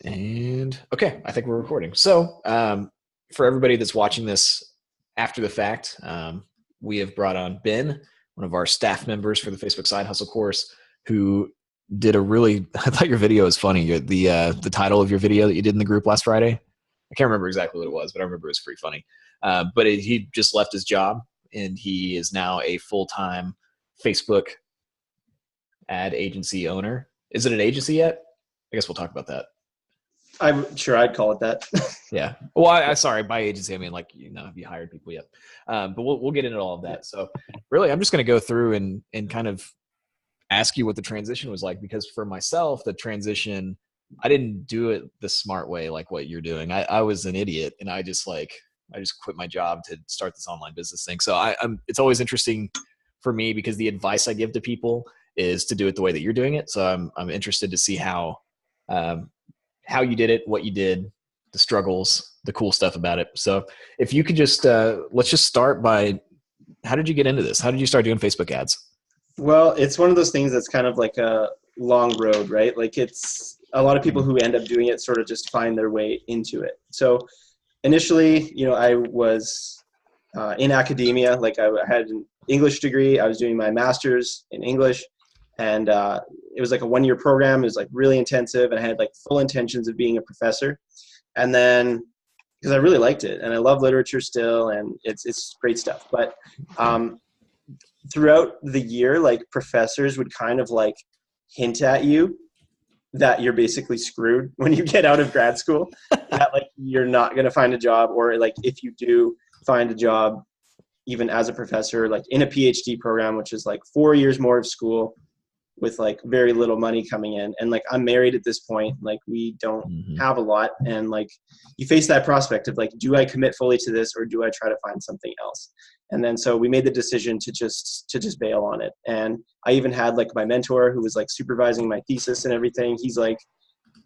And okay, I think we're recording. So, for everybody that's watching this after the fact, we have brought on Ben, one of our staff members for the Facebook Side Hustle course, who did a really. I thought your video was funny. The title of your video that you did in the group last Friday. I can't remember exactly what it was, but I remember it was pretty funny. He just left his job and he is now a full-time Facebook ad agency owner. Is it an agency yet? I guess we'll talk about that. I'm sure I'd call it that. Yeah. Well, I sorry, by agency, I mean, like, have you hired people yet? But we'll get into all of that. So really, I'm just going to go through and kind of ask you what the transition was like, because for myself, the transition, I didn't do it the smart way, like what you're doing. I was an idiot and I just quit my job to start this online business thing. So it's always interesting for me because the advice I give to people is to do it the way that you're doing it. So I'm interested to see how you did it, what you did, the struggles, the cool stuff about it. So if you could just, let's just start by, how did you get into this? How did you start doing Facebook ads? Well, it's one of those things that's kind of like a long road, right? Like it's a lot of people who end up doing it sort of just find their way into it. So initially, I was in academia. Like I had an English degree. I was doing my master's in English. And it was like a 1-year program. It was like really intensive. And I had like full intentions of being a professor. And then, because I really liked it and I love literature still, and it's great stuff. But throughout the year, like professors would kind of like hint at you that you're basically screwed when you get out of grad school, that like you're not going to find a job, or like if you do find a job, even as a professor, like in a PhD program, which is like 4 years more of school, with like very little money coming in. And like, I'm married at this point, like we don't have a lot. And like, you face that prospect of like, do I commit fully to this or do I try to find something else? And then, so we made the decision to just bail on it. And I even had like my mentor who was like supervising my thesis and everything. He's like,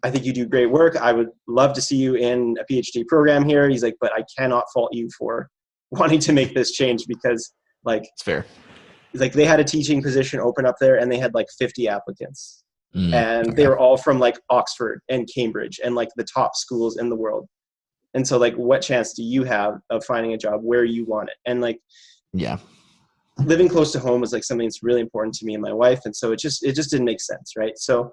I think you do great work. I would love to see you in a PhD program here. He's like, but I cannot fault you for wanting to make this change, because like, it's fair. Like they had a teaching position open up there and they had like 50 applicants and they were all from like Oxford and Cambridge and like the top schools in the world. And so like, what chance do you have of finding a job where you want it? And like, yeah, living close to home was like something that's really important to me and my wife. And so it just didn't make sense. Right. So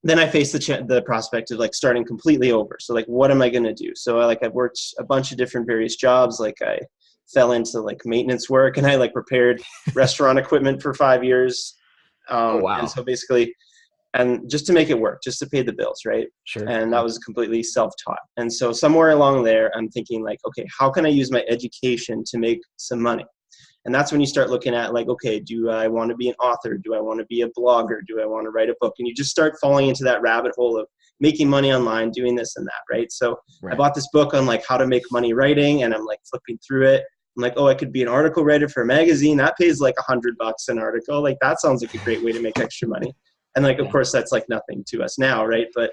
then I faced the prospect of like starting completely over. So like, what am I going to do? So I've worked a bunch of different various jobs. Like I fell into like maintenance work and I like repaired restaurant equipment for 5 years. Oh, wow. And so basically, and just to make it work, just to pay the bills. Right. Sure. And that was completely self-taught. And so somewhere along there, I'm thinking like, okay, how can I use my education to make some money? And that's when you start looking at like, okay, do I want to be an author? Do I want to be a blogger? Do I want to write a book? And you just start falling into that rabbit hole of making money online, doing this and that. Right. So I bought this book on like how to make money writing, and I'm like flipping through it. I'm like, oh, I could be an article writer for a magazine. That pays like $100 an article. Like that sounds like a great way to make extra money. And like, of course, that's like nothing to us now, right? But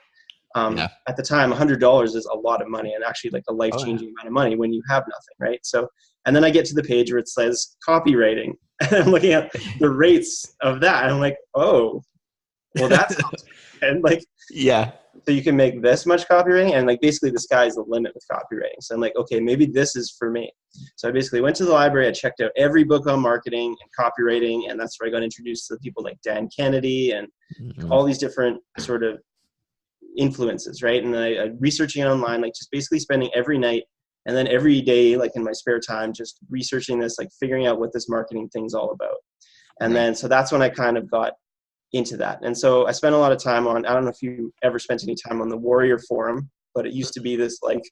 at the time, $100 is a lot of money, and actually like a life-changing amount of money when you have nothing, right? So, and then I get to the page where it says copywriting, and I'm looking at the rates of that, and I'm like, oh, well, that sounds good. And like, yeah. So you can make this much copywriting, and like basically the sky's the limit with copywriting. So I'm like, okay, maybe this is for me. So I basically went to the library, I checked out every book on marketing and copywriting, and that's where I got introduced to people like Dan Kennedy and all these different sort of influences, right? And I researching it online, like just basically spending every night and then every day, like in my spare time, just researching this, like figuring out what this marketing thing's all about. And then, so that's when I kind of got into that. And so I spent a lot of time on, I don't know if you ever spent any time on the Warrior Forum, but it used to be this like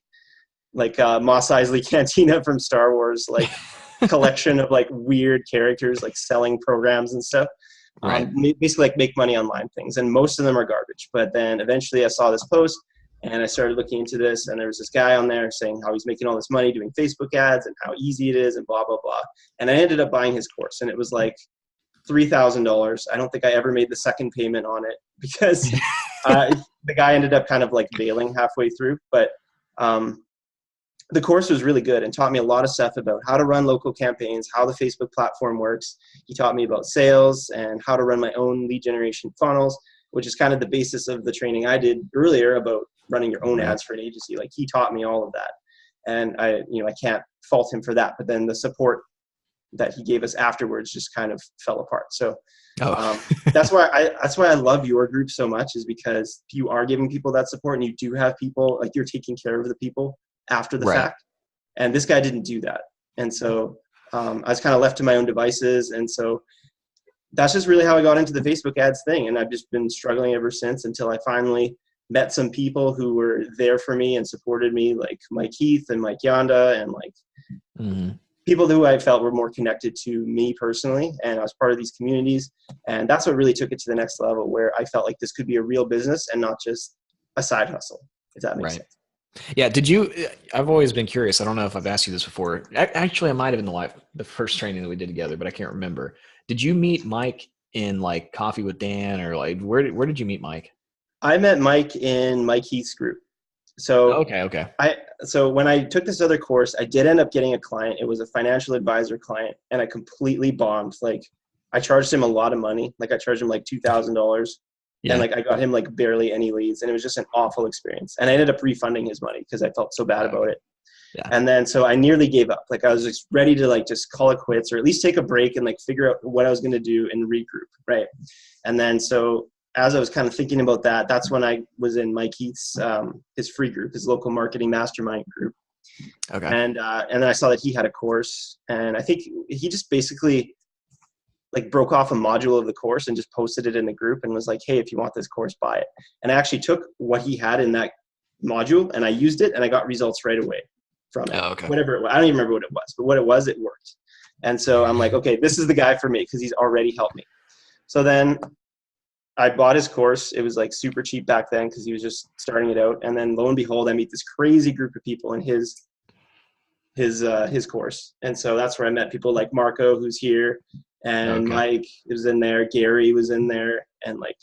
Mos Eisley Cantina from Star Wars, like collection of like weird characters, like selling programs and stuff. Basically like make money online things. And most of them are garbage. But then eventually I saw this post and I started looking into this, and there was this guy on there saying how he's making all this money doing Facebook ads and how easy it is and blah, blah, blah. And I ended up buying his course, and it was like $3,000. I don't think I ever made the second payment on it because the guy ended up kind of like bailing halfway through. But the course was really good and taught me a lot of stuff about how to run local campaigns, how the Facebook platform works. He taught me about sales and how to run my own lead generation funnels. which is kind of the basis of the training I did earlier about running your own Right. ads for an agency. Like he taught me all of that. And I can't fault him for that. But then the support that he gave us afterwards just kind of fell apart. So Oh, that's why I love your group so much, is because you are giving people that support, and you do have people, like, you're taking care of the people after the right. fact. And this guy didn't do that. And so I was kind of left to my own devices. And so that's just really how I got into the Facebook ads thing. And I've just been struggling ever since, until I finally met some people who were there for me and supported me, like Mike Heath and Mike Yanda, and like people who I felt were more connected to me personally. And I was part of these communities. And that's what really took it to the next level, where I felt like this could be a real business and not just a side hustle, if that makes Right. sense. Yeah. I've always been curious. I don't know if I've asked you this before. Actually, I might have in the first training that we did together, but I can't remember. Did you meet Mike in like Coffee with Dan, or like where did you meet Mike? I met Mike in Mike Heath's group. So Okay. Okay. so when I took this other course, I did end up getting a client. It was a financial advisor client, and I completely bombed. Like, I charged him a lot of money. Like, I charged him like $2,000, and Yeah. like I got him like barely any leads, and it was just an awful experience. And I ended up refunding his money because I felt so bad about it. Yeah. And then so I nearly gave up. Like, I was just ready to like just call it quits, or at least take a break and like figure out what I was going to do and regroup, right? And then so as I was kind of thinking about that, that's when I was in Mike Heath's his free group, his local marketing mastermind group. Okay. And then I saw that he had a course, and I think he just basically like broke off a module of the course and just posted it in the group and was like, hey, if you want this course, buy it. And I actually took what he had in that module and I used it, and I got results right away from it. Oh, okay. Whatever it was. I don't even remember what it was, but what it was, it worked. And so I'm like, okay, this is the guy for me, because he's already helped me. So then I bought his course. It was like super cheap back then because he was just starting it out. And then lo and behold, I meet this crazy group of people in his course. And so that's where I met people like Marco, who's here, and Okay. Mike was in there. Gary was in there. And like,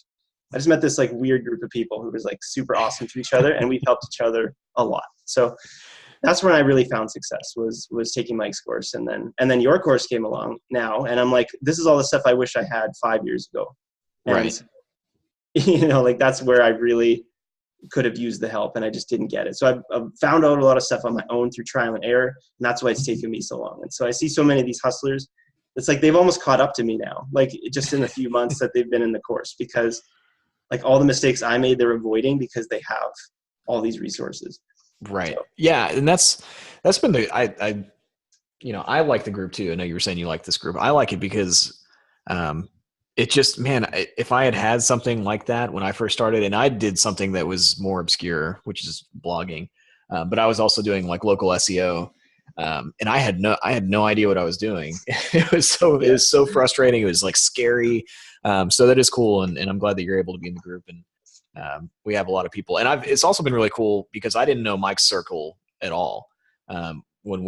I just met this like weird group of people who was like super awesome to each other, and we helped each other a lot. So that's when I really found success, was taking Mike's course. And then your course came along now, and I'm like, this is all the stuff I wish I had 5 years ago. And Right. like, that's where I really could have used the help, and I just didn't get it. So I've found out a lot of stuff on my own through trial and error, and that's why it's taken me so long. And so I see so many of these hustlers, it's like they've almost caught up to me now, like just in the few months that they've been in the course, because like all the mistakes I made, they're avoiding because they have all these resources. Right. So, Yeah. And that's been I like the group too. I know you were saying you like this group. I like it because, it just, man, if I had something like that when I first started, and I did something that was more obscure, which is blogging, but I was also doing like local SEO, and I had no idea what I was doing. It was so frustrating. It was like scary. So that is cool, and I'm glad that you're able to be in the group, and we have a lot of people. And it's also been really cool because I didn't know Mike's circle at all when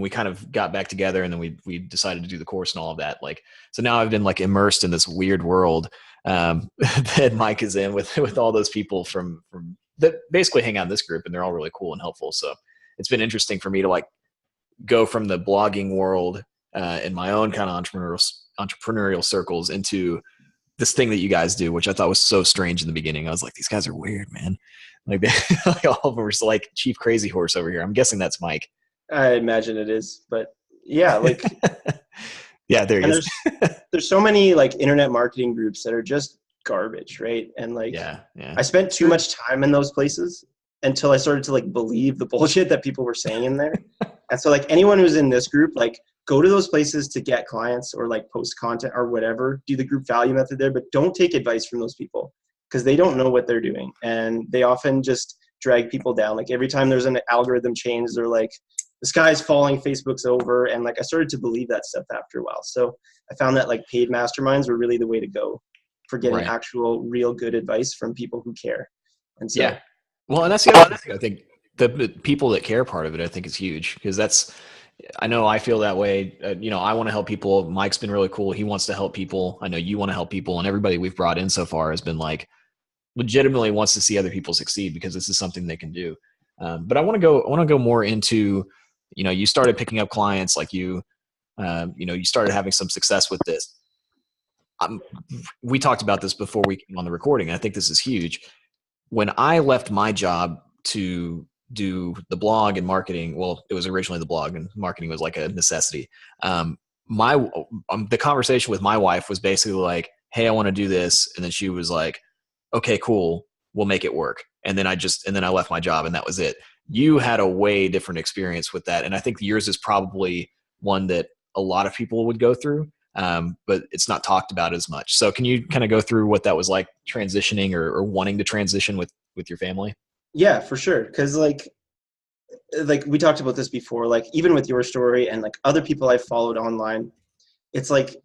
we kind of got back together, and then we decided to do the course and all of that. Like, so now I've been like immersed in this weird world that Mike is in with all those people from that basically hang out in this group, and they're all really cool and helpful. So it's been interesting for me to like go from the blogging world in my own kind of entrepreneurial circles into this thing that you guys do, which I thought was so strange in the beginning. I was like, these guys are weird, man. Like, like all of them were like Chief Crazy Horse over here. I'm guessing that's Mike. I imagine it is, but yeah, like, Yeah, there he and is. there's so many like internet marketing groups that are just garbage, right? And like, Yeah. I spent too much time in those places until I started to like believe the bullshit that people were saying in there. And so like, anyone who's in this group, like, go to those places to get clients or like post content or whatever, do the group value method there, but don't take advice from those people, because they don't know what they're doing, and they often just drag people down. Like, every time there's an algorithm change, they're like, the sky's falling, Facebook's over. And like, I started to believe that stuff after a while. So I found that like paid masterminds were really the way to go for getting Right. actual real good advice from people who care. And so, Yeah. Well, and that's the other thing. I think the people that care part of it, I think, is huge, because I know I feel that way. I want to help people. Mike's been really cool. He wants to help people. I know you want to help people, and everybody we've brought in so far has been like legitimately wants to see other people succeed, because this is something they can do. But I want to go more into, you started picking up clients, like you started having some success with this. we talked about this before we came on the recording. I think this is huge. When I left my job to do the blog and marketing, well, it was originally the blog and marketing was like a necessity. My the conversation with my wife was basically like, "Hey, I want to do this," and then she was like, "Okay, cool, we'll make it work." And then I left my job, and that was it. You had a way different experience with that, and I think yours is probably one that a lot of people would go through, but it's not talked about as much. So, can you kind of go through what that was like transitioning or wanting to transition with your family? Yeah, for sure. Because like we talked about this before, like even with your story and like other people I followed online, it's like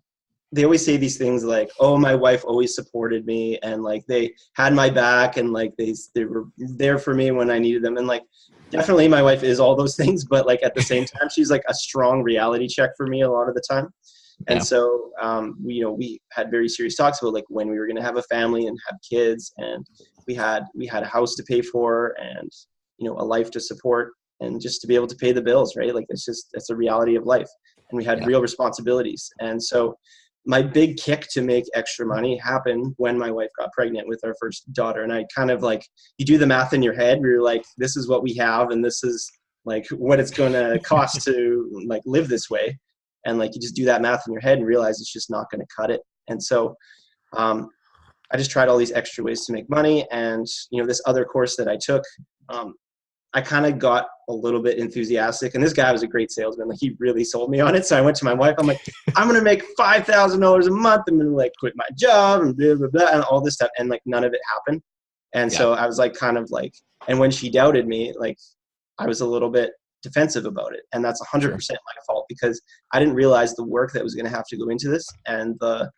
they always say these things like, oh, my wife always supported me and like they had my back and like they were there for me when I needed them. And like definitely my wife is all those things, but like at the same time, she's like a strong reality check for me a lot of the time. And Yeah. so, we had very serious talks about like when we were going to have a family and have kids, and we had a house to pay for and, a life to support and just to be able to pay the bills, right? Like it's a reality of life, and we had Yeah. real responsibilities. And so my big kick to make extra money happened when my wife got pregnant with our first daughter. And I kind of like, you do the math in your head where you're like, this is what we have. And this is like what it's going to cost to like live this way. And like, you just do that math in your head and realize it's just not going to cut it. And so, I just tried all these extra ways to make money. And, this other course that I took, I kind of got a little bit enthusiastic, and this guy was a great salesman. Like he really sold me on it. So I went to my wife. I'm like, I'm going to make $5,000 a month. I'm going to like quit my job and blah, blah, blah, and all this stuff. And like, none of it happened. And Yeah. so I was like, kind of like, and when she doubted me, like I was a little bit defensive about it. And that's 100% Sure. my fault because I didn't realize the work that was going to have to go into this and the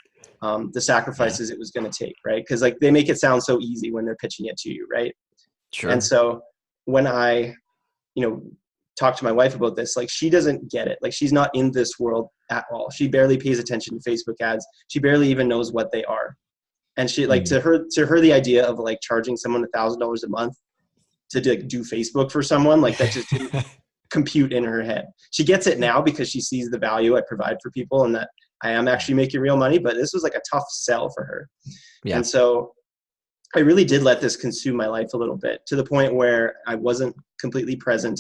Yeah. sacrifices it was going to take. Right. Cause like they make it sound so easy when they're pitching it to you. Right. And Sure. so when I, talk to my wife about this, like she doesn't get it. Like she's not in this world at all. She barely pays attention to Facebook ads. She barely even knows what they are. And she like Mhm. to her, the idea of like charging someone $1,000 a month to do Facebook for someone, like that just didn't compute in her head. She gets it now because she sees the value I provide for people and that I am actually making real money, but this was like a tough sell for her. Yeah. And so I really did let this consume my life a little bit to the point where I wasn't completely present.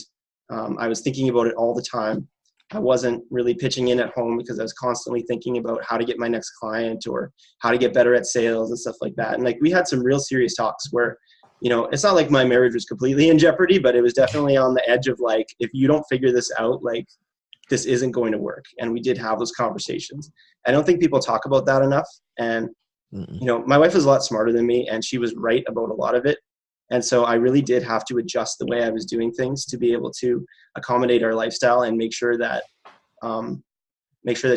I was thinking about it all the time. I wasn't really pitching in at home because I was constantly thinking about how to get my next client or how to get better at sales and stuff like that. And like we had some real serious talks where, it's not like my marriage was completely in jeopardy, but it was definitely on the edge of like, if you don't figure this out, like this isn't going to work. And we did have those conversations. I don't think people talk about that enough. And Mm-mm. my wife was a lot smarter than me and she was right about a lot of it. And so I really did have to adjust the way I was doing things to be able to accommodate our lifestyle and make sure that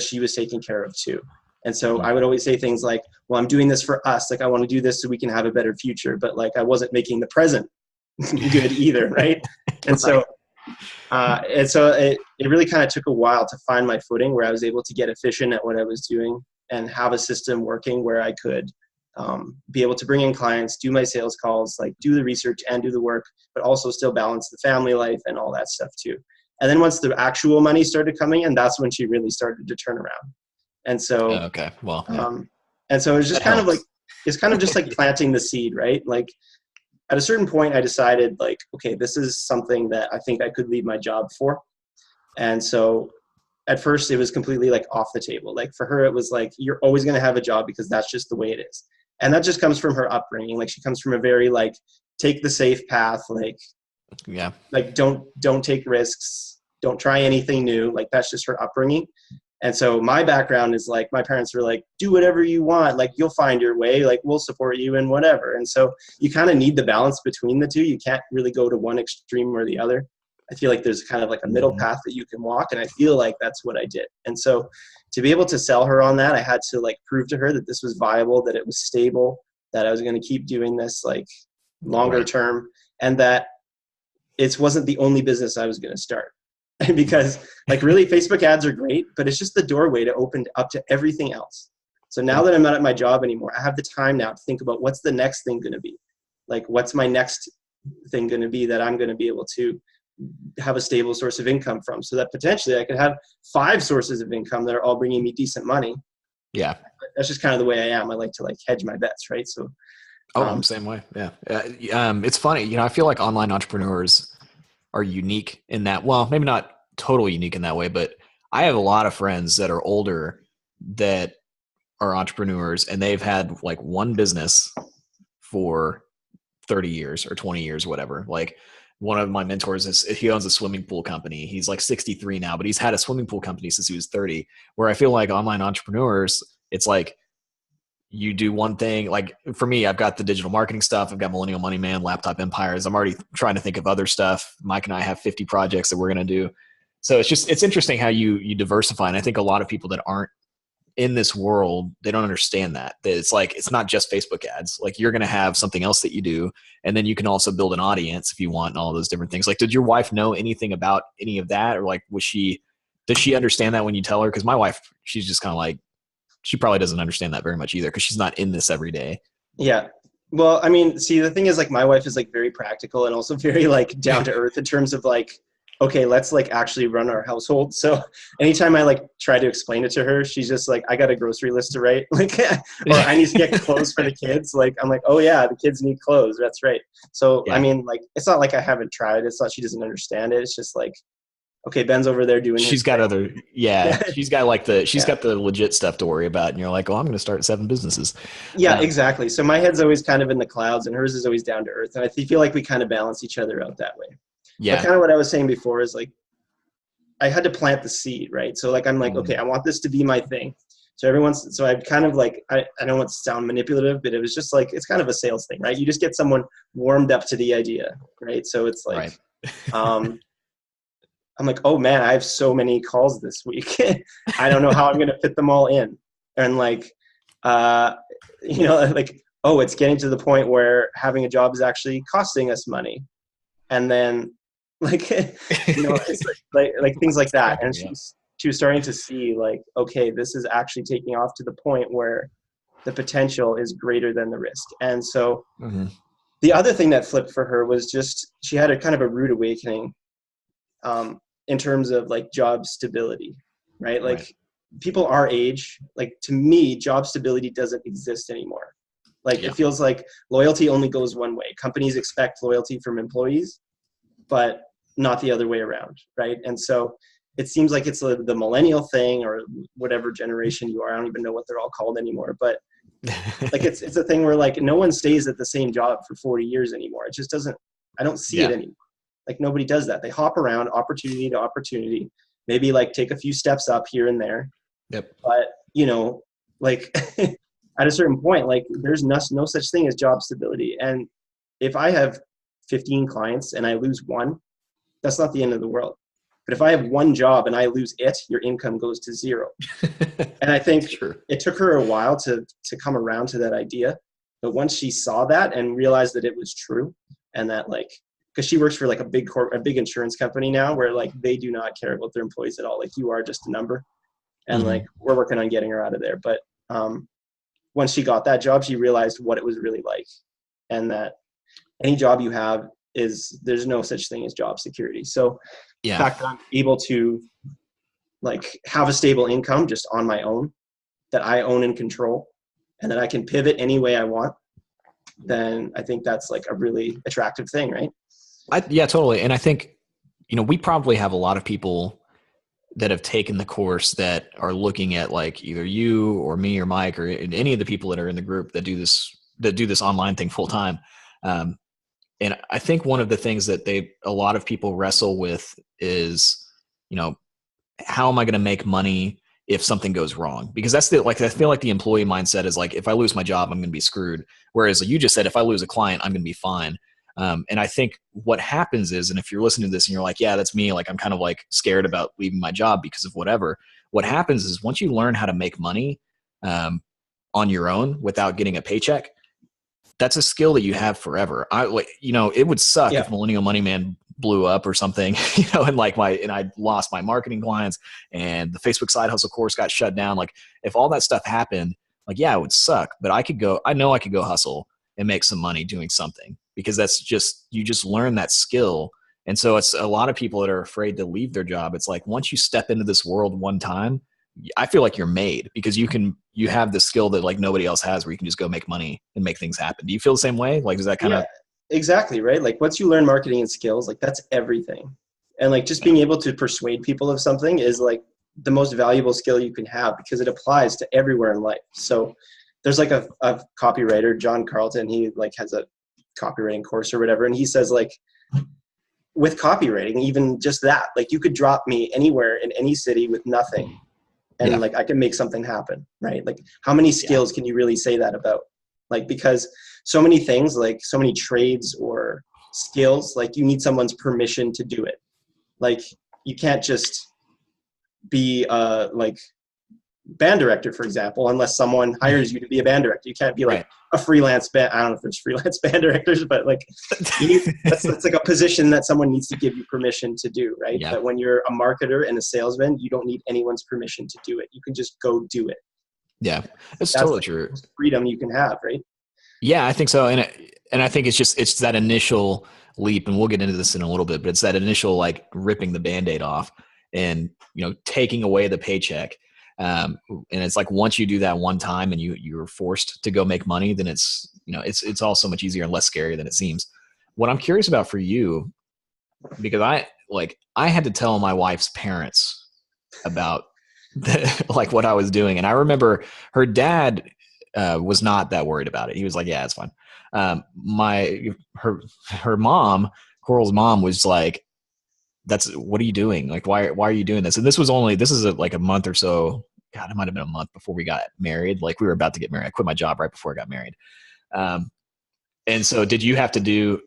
she was taken care of too. And so I would always say things like, well, I'm doing this for us. Like I want to do this so we can have a better future. But like I wasn't making the present good either. Right. And so it really kind of took a while to find my footing where I was able to get efficient at what I was doing and have a system working where I could be able to bring in clients, do my sales calls, like do the research and do the work, but also still balance the family life and all that stuff too. And then once the actual money started coming in, that's when she really started to turn around. And so, Okay. Well, yeah, it was just that kind of like, helps. it's kind of just like planting the seed, right? Like at a certain point I decided like, okay, this is something that I think I could leave my job for. And so at first it was completely like off the table. Like for her, it was like, you're always going to have a job because that's just the way it is. And that just comes from her upbringing. Like she comes from a very like, take the safe path. Yeah. Like don't take risks. Don't try anything new. Like that's just her upbringing. And so my background is like, my parents were like, do whatever you want. Like you'll find your way. Like we'll support you in whatever. And so you kind of need the balance between the two. You can't really go to one extreme or the other. I feel like there's kind of like a middle Mhm. path that you can walk. And I feel like that's what I did. And so to be able to sell her on that, I had to like prove to her that this was viable, that it was stable, that I was going to keep doing this like longer Right. term, and that it wasn't the only business I was going to start. Because like really Facebook ads are great, but it's just the doorway to open up to everything else. So now Yeah. that I'm not at my job anymore, I have the time now to think about what's the next thing going to be. Like what's my next thing going to be that I'm going to be able to have a stable source of income from, so that potentially I could have 5 sources of income that are all bringing me decent money. Yeah. That's just kind of the way I am. I like to like hedge my bets, right? So, Oh, I'm the same way. Yeah. It's funny. I feel like online entrepreneurs are unique in that, well, maybe not totally unique in that way, but I have a lot of friends that are older that are entrepreneurs and they've had like one business for 30 years or 20 years, whatever. Like one of my mentors he owns a swimming pool company. He's like 63 now, but he's had a swimming pool company since he was 30, where I feel like online entrepreneurs, it's like you do one thing. Like for me, I've got the digital marketing stuff. I've got Millennial Money Man, Laptop Empires. I'm already trying to think of other stuff. Mike and I have 50 projects that we're going to do. So it's interesting how you diversify. And I think a lot of people that aren't in this world, they don't understand that it's like, it's not just Facebook ads. Like you're going to have something else that you do. And then you can also build an audience if you want and all those different things. Like, did your wife know anything about any of that? Or like, does she understand that when you tell her? Cause my wife, she's just kind of like, she probably doesn't understand that very much either. Cause she's not in this every day. yeah. Well, I mean, see, the thing is like my wife is like very practical and also very like down to earth in terms of like, okay, let's like actually run our household. So anytime I like try to explain it to her, she's just like, I got a grocery list to write, like, or I need to get clothes for the kids. Like, I'm like, oh yeah, the kids need clothes. That's right. So, yeah. I mean, like, it's not like I haven't tried. It's not, she doesn't understand it. It's just like, okay, Ben's over there doing she's got thing. She's got like got the legit stuff to worry about. And you're like, oh, I'm going to start 7 businesses. Yeah, exactly. So my head's always kind of in the clouds and hers is always down to earth. And I feel like we kind of balance each other out that way. Yeah. But kind of what I was saying before is like, I had to plant the seed, right? So like, I'm like, okay, I want this to be my thing. So I've kind of like, I don't want to sound manipulative, but it was just like, it's kind of a sales thing, right? You just get someone warmed up to the idea, right? So it's like, right. I'm like, oh man, I have so many calls this week. I don't know how I'm going to fit them all in. And like, like, oh, it's getting to the point where having a job is actually costing us money. And then like, it's like things like that. And she was starting to see like, okay, this is actually taking off to the point where the potential is greater than the risk. And so the other thing that flipped for her was just, she had a kind of a rude awakening in terms of like job stability, right? Like people our age, like to me, job stability doesn't exist anymore. Like it feels like loyalty only goes one way. Companies expect loyalty from employees, but not the other way around, right? And so it seems like it's the millennial thing or whatever generation you are. I don't even know what they're all called anymore, but like it's a thing where like no one stays at the same job for 40 years anymore. It just doesn't, I don't see it anymore. Like nobody does that. They hop around opportunity to opportunity, maybe like take a few steps up here and there. Yep. But like at a certain point, like there's no such thing as job stability. And if I have 15 clients and I lose one, that's not the end of the world. But if I have one job and I lose it, your income goes to 0. And I think it took her a while to come around to that idea. But once she saw that and realized that it was true, and that like, because she works for like a big insurance company now where like they do not care about their employees at all. Like you are just a number. And like we're working on getting her out of there. But once she got that job, she realized what it was really like. And that any job you have there's no such thing as job security. So the fact that I'm able to like have a stable income just on my own, that I own and control, and that I can pivot any way I want, then I think that's like a really attractive thing, right? Yeah, totally. And I think, we probably have a lot of people that have taken the course that are looking at like either you or me or Mike or any of the people that are in the group that do this online thing full time. And I think one of the things that a lot of people wrestle with is, how am I going to make money if something goes wrong? Because that's I feel like the employee mindset is like, if I lose my job, I'm going to be screwed. Whereas like you just said, if I lose a client, I'm going to be fine. And I think what happens is, and if you're listening to this and you're like, yeah, that's me. Like, I'm kind of like scared about leaving my job because of whatever. What happens is once you learn how to make money on your own without getting a paycheck, that's a skill that you have forever. It would suck if Millennial Money Man blew up or something, and I lost my marketing clients and the Facebook side hustle course got shut down. Like if all that stuff happened, like, yeah, it would suck, but I know I could go hustle and make some money doing something, because you just learn that skill. And so it's a lot of people that are afraid to leave their job. It's like, once you step into this world one time, I feel like you're made because you have the skill that like nobody else has where you can just go make money and make things happen. Do you feel the same way? Like, does that kind Yeah, of, exactly. Right. Like once you learn marketing and skills, like that's everything. And like just being able to persuade people of something is like the most valuable skill you can have because it applies to everywhere in life. So there's like a copywriter, John Carlton, he like has a copywriting course or whatever. And he says like with copywriting, even just that, like you could drop me anywhere in any city with nothing. And yeah, like I can make something happen, right? Like how many skills can you really say that about? Like because so many things, like so many trades or skills, like you need someone's permission to do it. Like you can't just be like band director, for example, unless someone hires you to be a band director. You can't be like right. a freelance band. I don't know if there's freelance band directors, but like you need, that's like a position that someone needs to give you permission to do, right? Yeah. But when you're a marketer and a salesman, you don't need anyone's permission to do it. You can just go do it. Yeah. That's That's totally like true. the most freedom you can have, right? Yeah, I think so. And I think it's that initial leap, and we'll get into this in a little bit, but it's that initial like ripping the Band-Aid off and, taking away the paycheck. And it's like, once you do that one time and you're forced to go make money, then it's all so much easier and less scary than it seems. What I'm curious about for you, because I had to tell my wife's parents about like what I was doing. And I remember her dad was not that worried about it. He was like, yeah, it's fine. Her mom, Coral's mom, was like, what are you doing? Like, why are you doing this? And this is like a month or so. God, it might've been a month before we got married. Like we were about to get married. I quit my job right before I got married. And so did you have to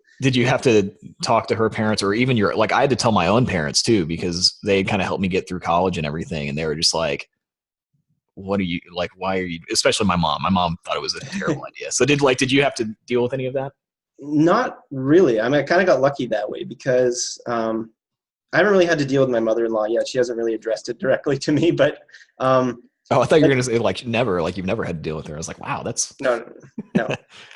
talk to her parents, or even I had to tell my own parents too, because they kind of helped me get through college and everything. And they were just like, what are you like? Why are you, especially my mom thought it was a terrible idea. So did you have to deal with any of that? Not really. I mean, I kind of got lucky that way because I haven't really had to deal with my mother-in-law yet. She hasn't really addressed it directly to me, but Oh, I thought you were going to say never, like you've never had to deal with her. I was like, wow, that's no.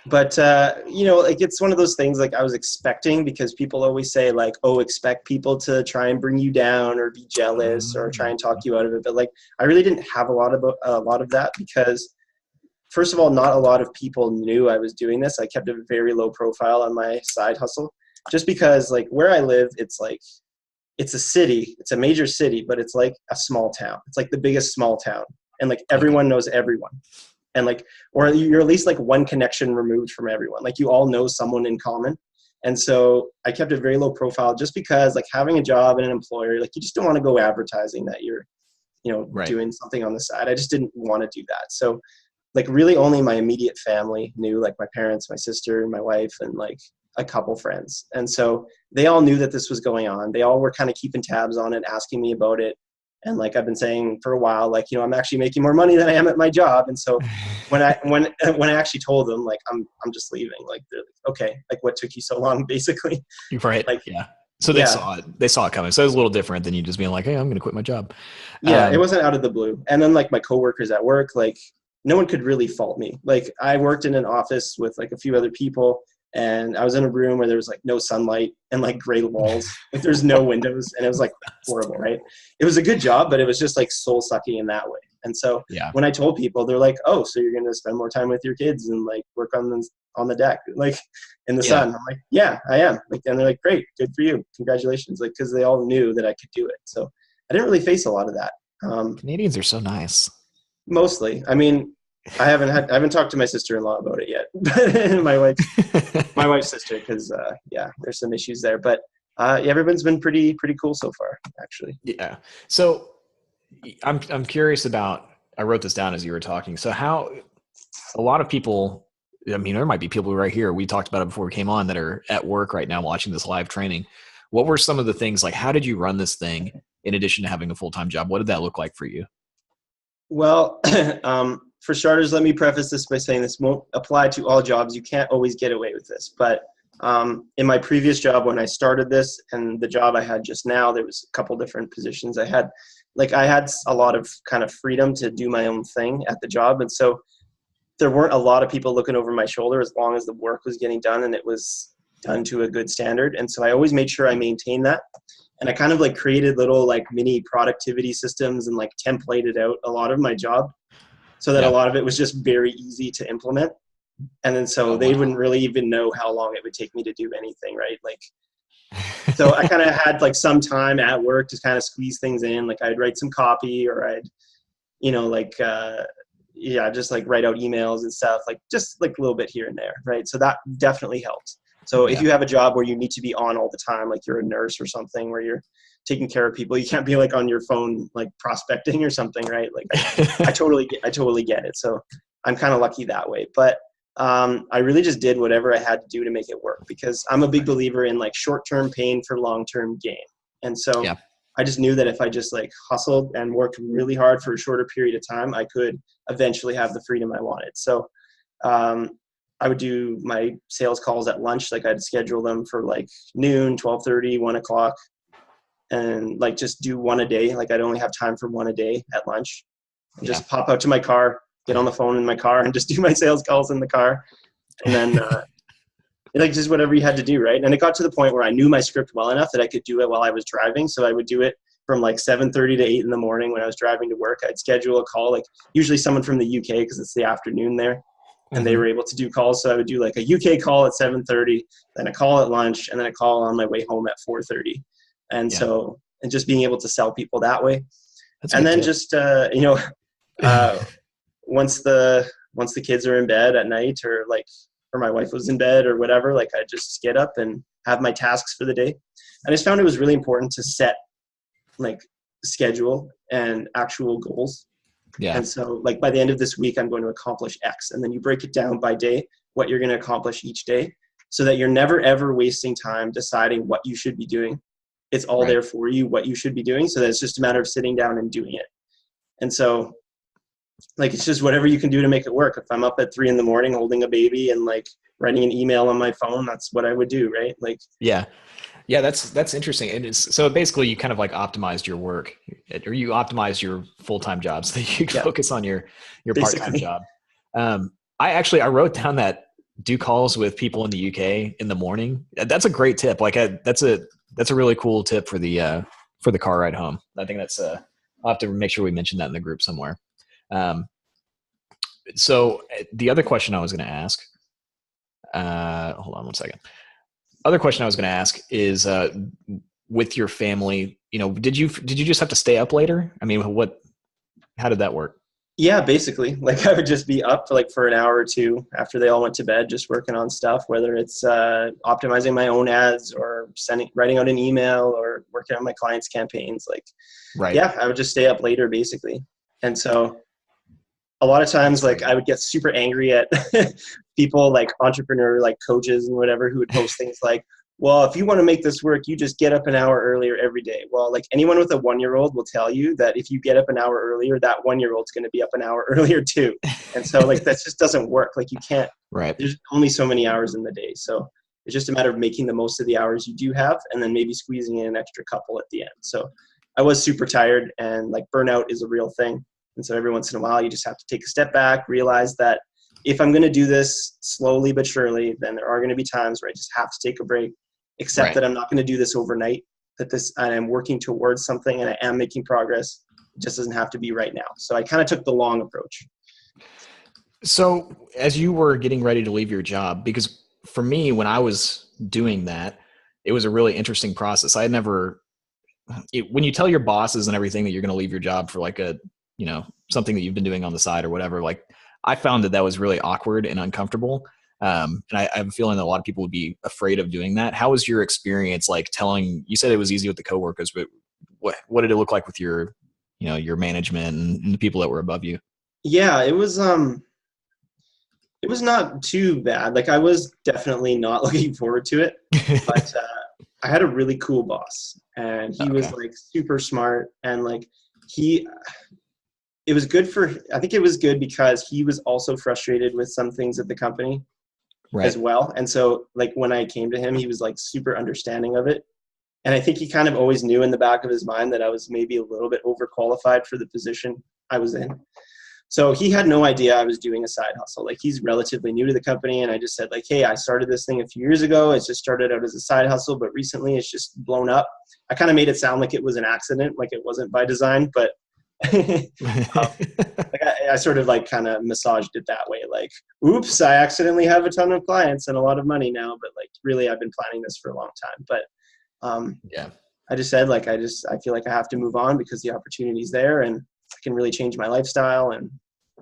But like it's one of those things like I was expecting, because people always say like, oh, expect people to try and bring you down or be jealous or try and talk you out of it. But like, I really didn't have a lot of that because, first of all, not a lot of people knew I was doing this. I kept a very low profile on my side hustle, just because like where I live, it's a city, it's a major city, but it's like a small town. It's like the biggest small town. And like everyone knows everyone. And like, or you're at least like one connection removed from everyone. Like you all know someone in common. And so I kept a very low profile just because like having a job and an employer, like you just don't want to go advertising that you're, right. doing something on the side. I just didn't want to do that. So like really only my immediate family knew, like my parents, my sister, my wife, and like a couple friends. And so they all knew that this was going on. They all were kind of keeping tabs on it, asking me about it. And like I've been saying for a while, like, I'm actually making more money than I am at my job. And so when I actually told them like I'm just leaving, like they're like, okay, like what took you so long, basically. You're right. Like, yeah. So they saw it coming. So it was a little different than you just being like, hey, I'm going to quit my job. Yeah, it wasn't out of the blue. And then like my coworkers at work, like no one could really fault me. Like I worked in an office with like a few other people, and I was in a room where there was like no sunlight and like gray walls. Like there's no windows, and it was like horrible, right? It was a good job, but it was just like soul sucking in that way. And so when I told people, they're like, oh, so you're going to spend more time with your kids and like work on the deck, like in the sun. I'm like, yeah, I am. Like, and they're like, great, good for you. Congratulations. Like, cause they all knew that I could do it. So I didn't really face a lot of that. Canadians are so nice. Mostly. I mean, I haven't talked to my sister-in-law about it yet, but my wife's sister, because there's some issues there. But everyone's been pretty cool so far, actually. Yeah. So I'm curious about. I wrote this down as you were talking. So how a lot of people. I mean, there might be people right here. We talked about it before we came on that are at work right now watching this live training. What were some of the things like? How did you run this thing in addition to having a full-time job? What did that look like for you? Well, for starters, let me preface this by saying this won't apply to all jobs. You can't always get away with this. But in my previous job, when I started this, and the job I had just now, there was a couple different positions. I had a lot of kind of freedom to do my own thing at the job. And so there weren't a lot of people looking over my shoulder as long as the work was getting done. And it was done to a good standard. And so I always made sure I maintained that. And I kind of like created little like mini productivity systems and like templated out a lot of my job so that a lot of it was just very easy to implement. And then so they wouldn't really even know how long it would take me to do anything, right? Like, so I kind of had like some time at work to kind of squeeze things in. Like I'd write some copy, or I'd, you know, like, just like write out emails and stuff, like just like a little bit here and there, right? So that definitely helped. So if you have a job where you need to be on all the time, like you're a nurse or something where you're taking care of people, you can't be like on your phone, like prospecting or something, right? Like I totally get it. So I'm kind of lucky that way. But I really just did whatever I had to do to make it work, because I'm a big believer in like short-term pain for long-term gain. And so I just knew that if I just like hustled and worked really hard for a shorter period of time, I could eventually have the freedom I wanted. So I would do my sales calls at lunch. Like I'd schedule them for like noon, 12:30, 1 o'clock, and like just do one a day. Like I'd only have time for one a day at lunch. And just pop out to my car, get on the phone in my car, and just do my sales calls in the car. And then like just whatever you had to do, right? And it got to the point where I knew my script well enough that I could do it while I was driving. So I would do it from like 7:30 to 8 in the morning when I was driving to work. I'd schedule a call, like usually someone from the UK, because it's the afternoon there, and they were able to do calls. So I would do like a UK call at 7:30, then a call at lunch, and then a call on my way home at 4:30. And so, and just being able to sell people that way. And then just, once the kids are in bed at night, or like, or my wife was in bed or whatever, like I just get up and have my tasks for the day. I just found it was really important to set like schedule and actual goals. Yeah. And so like by the end of this week, I'm going to accomplish X. And then you break it down by day, what you're going to accomplish each day, so that you're never, ever wasting time deciding what you should be doing. It's all there for you, what you should be doing. So that it's just a matter of sitting down and doing it. And so like, it's just whatever you can do to make it work. If I'm up at 3 a.m. holding a baby and like writing an email on my phone, that's what I would do. Right. Like, yeah, that's interesting. And it's, so basically you kind of like optimized your work, or you optimized your full-time job so that you can focus on your part-time job. I wrote down that do calls with people in the UK in the morning. That's a great tip. Like that's a really cool tip for the car ride home. I think that's I'll have to make sure we mention that in the group somewhere. So the other question I was going to ask, hold on one second. Other question I was going to ask is, with your family, you know, did you just have to stay up later? I mean, how did that work? Yeah, basically, like I would just be up for an hour or two after they all went to bed, just working on stuff, whether it's optimizing my own ads or writing out an email or working on my clients' campaigns. Like, yeah, I would just stay up later basically. And so a lot of times, like I would get super angry at people, like entrepreneur, like coaches and whatever, who would post things like, well, if you want to make this work, you just get up an hour earlier every day. Well, like anyone with a 1-year-old will tell you that if you get up an hour earlier, that 1-year-old's going to be up an hour earlier too. And so like, that just doesn't work. Like you can't, there's only so many hours in the day. So it's just a matter of making the most of the hours you do have, and then maybe squeezing in an extra couple at the end. So I was super tired, and like burnout is a real thing. And so every once in a while, you just have to take a step back, realize that if I'm going to do this slowly but surely, then there are going to be times where I just have to take a break, accept that I'm not going to do this overnight, that I am working towards something and I am making progress. It just doesn't have to be right now. So I kind of took the long approach. So as you were getting ready to leave your job, because for me, when I was doing that, it was a really interesting process. I had never, when you tell your bosses and everything that you're going to leave your job for like something that you've been doing on the side or whatever, like I found that was really awkward and uncomfortable. And I have a feeling that a lot of people would be afraid of doing that. How was your experience? Like you said it was easy with the coworkers, but what did it look like with your management and the people that were above you? Yeah, it was not too bad. Like I was definitely not looking forward to it, but I had a really cool boss, and he was like super smart, and like I think it was good because he was also frustrated with some things at the company as well. And so like when I came to him, he was like super understanding of it. And I think he kind of always knew in the back of his mind that I was maybe a little bit overqualified for the position I was in. So he had no idea I was doing a side hustle. Like he's relatively new to the company. And I just said like, hey, I started this thing a few years ago. It's just started out as a side hustle, but recently it's just blown up. I kind of made it sound like it was an accident, like it wasn't by design, but like I sort of like kind of massaged it that way. Like, oops, I accidentally have a ton of clients and a lot of money now, but like really I've been planning this for a long time. But Yeah. I just said like, I feel like I have to move on because the opportunity's there and I can really change my lifestyle and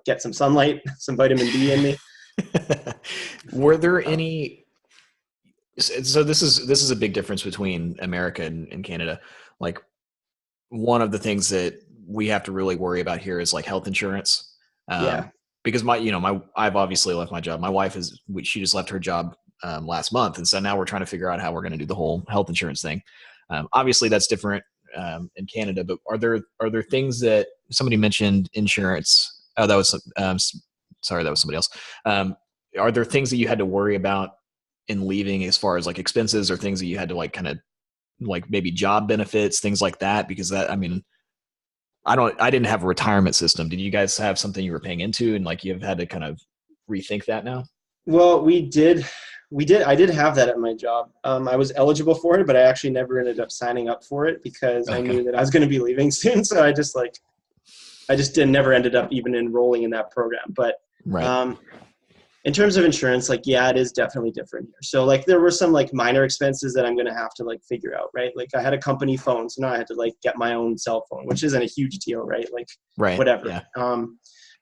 get some sunlight, some vitamin D in me. Were there any, so this is a big difference between America and Canada. Like one of the things that we have to really worry about here is like health insurance. Yeah. Because I've obviously left my job. My wife she just left her job last month. And so now we're trying to figure out how we're going to do the whole health insurance thing. Obviously that's different in Canada, but are there things that somebody mentioned insurance? Oh, that was, sorry, that was somebody else. Are there things that you had to worry about in leaving as far as like expenses or things that you had to like kind of like maybe job benefits, things like that? Because that, I mean, I didn't have a retirement system. Did you guys have something you were paying into and like you've had to kind of rethink that now? Well, we did. I did have that at my job. I was eligible for it, but I actually never ended up signing up for it because I knew that I was going to be leaving soon. So I just never ended up even enrolling in that program. But Right. in terms of insurance, like, yeah, it is definitely different here. So like there were some like minor expenses that I'm going to have to like figure out, right? Like I had a company phone, so now I had to like get my own cell phone, which isn't a huge deal, right? Like Right. whatever. Yeah.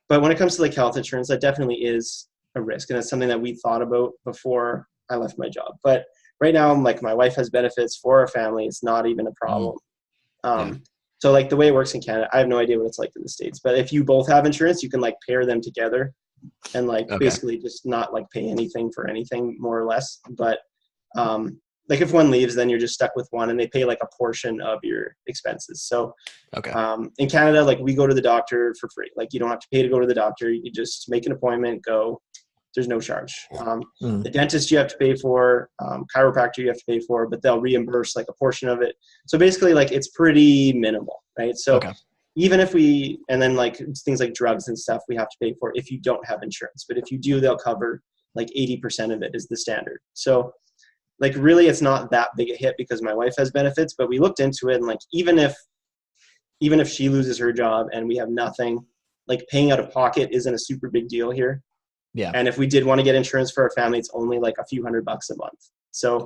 But when it comes to like health insurance, that definitely is a risk. And that's something that we thought about before I left my job. But right now, I'm like, my wife has benefits for our family. It's not even a problem. Yeah. So like the way it works in Canada, I have no idea what it's like in the States, but if you both have insurance, you can like pair them together and like basically just not like pay anything for anything more or less. But like if one leaves, then you're just stuck with one and they pay like a portion of your expenses. So in Canada, like we go to the doctor for free. Like you don't have to pay to go to the doctor. You just make an appointment, go. There's no charge. The dentist you have to pay for, chiropractor you have to pay for, but they'll reimburse like a portion of it. So basically like it's pretty minimal, right? So even if and then like things like drugs and stuff we have to pay for if you don't have insurance. But if you do, they'll cover like 80% of it is the standard. So like really it's not that big a hit because my wife has benefits, but we looked into it and like even if she loses her job and we have nothing, like paying out of pocket isn't a super big deal here. Yeah. And if we did want to get insurance for our family, it's only like a few $100 a month. So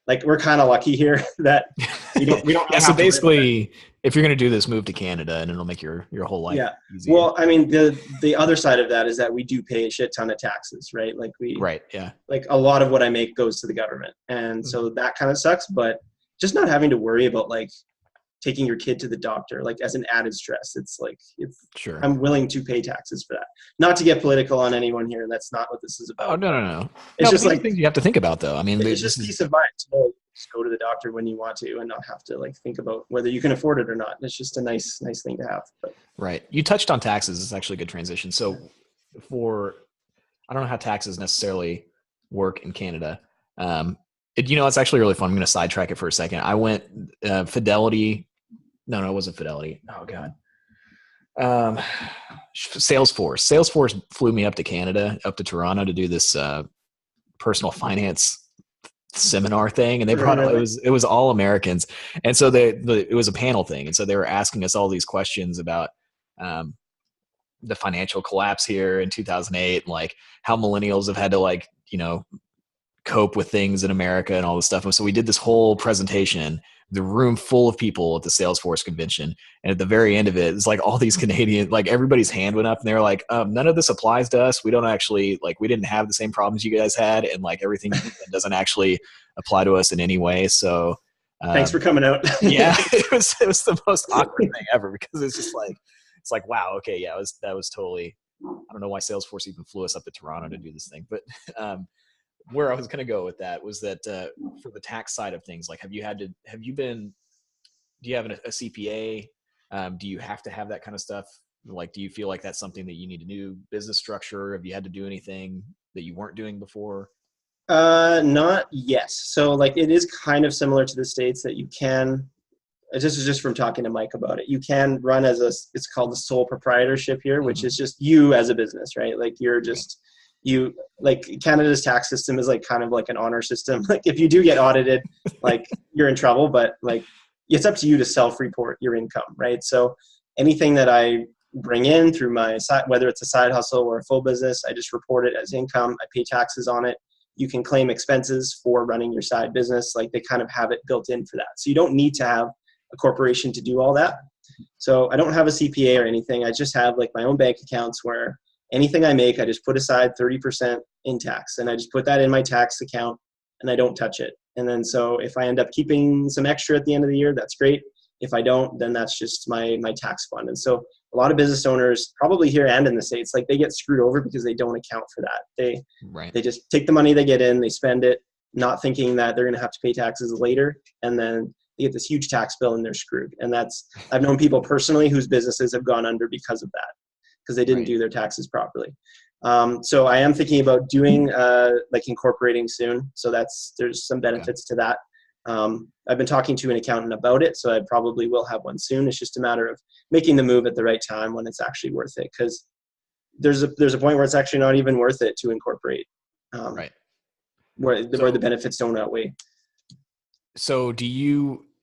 like we're kind of lucky here that we don't yeah, so basically if you're going to do this, move to Canada and it'll make your whole life easier. Well, I mean, the other side of that is that we do pay a shit ton of taxes, right? Like like a lot of what I make goes to the government. And so that kind of sucks, but just not having to worry about like taking your kid to the doctor, like as an added stress. It's like, I'm willing to pay taxes for that. Not to get political on anyone here. That's not what this is about. Oh, no. It's just like things you have to think about though. I mean, it's just peace of mind to just go to the doctor when you want to and not have to like think about whether you can afford it or not. It's just a nice thing to have. But. Right. You touched on taxes. It's actually a good transition. So I don't know how taxes necessarily work in Canada. It's actually really fun. I'm going to sidetrack it for a second. I went Fidelity. No, it wasn't Fidelity. Oh God. Salesforce flew me up to Canada, up to Toronto to do this personal finance seminar thing. And they brought it was all Americans. And so it was a panel thing. And so they were asking us all these questions about the financial collapse here in 2008, like how millennials have had to like, cope with things in America and all this stuff. And so we did this whole presentation, the room full of people at the Salesforce convention. And at the very end of it, it's like all these Canadian, like everybody's hand went up and they're like, none of this applies to us. We don't actually we didn't have the same problems you guys had. And like everything doesn't actually apply to us in any way. So thanks for coming out. Yeah, it was the most awkward thing ever because it's just like, it's like, wow. Okay. Yeah. That was totally, I don't know why Salesforce even flew us up to Toronto to do this thing, but where I was going to go with that was that for the tax side of things, like, do you have a CPA? Do you have to have that kind of stuff? Like, do you feel like that's something that you need a new business structure? Have you had to do anything that you weren't doing before? Not yet. So like, it is kind of similar to the States that you can this is just from talking to Mike about it. You can run as it's called the sole proprietorship here, which Mhm. is just you as a business, right? Like you're just, you like Canada's tax system is like kind of like an honor system. Like if you do get audited, like you're in trouble, but like it's up to you to self-report your income, right? So anything that I bring in through my side, whether it's a side hustle or a full business, I just report it as income. I pay taxes on it. You can claim expenses for running your side business. Like they kind of have it built in for that. So you don't need to have a corporation to do all that. So I don't have a CPA or anything. I just have like my own bank accounts where anything I make, I just put aside 30% in tax, and I just put that in my tax account and I don't touch it. And then so if I end up keeping some extra at the end of the year, that's great. If I don't, then that's just my tax fund. And so a lot of business owners, probably here and in the States, like they get screwed over because they don't account for that. They just take the money they get in, they spend it, not thinking that they're going to have to pay taxes later, and then they get this huge tax bill and they're screwed. And I've known people personally whose businesses have gone under because of that, because they didn't do their taxes properly. So I am thinking about doing like incorporating soon. So there's some benefits to that. I've been talking to an accountant about it, so I probably will have one soon. It's just a matter of making the move at the right time when it's actually worth it, because there's a point where it's actually not even worth it to incorporate, where the benefits don't outweigh. So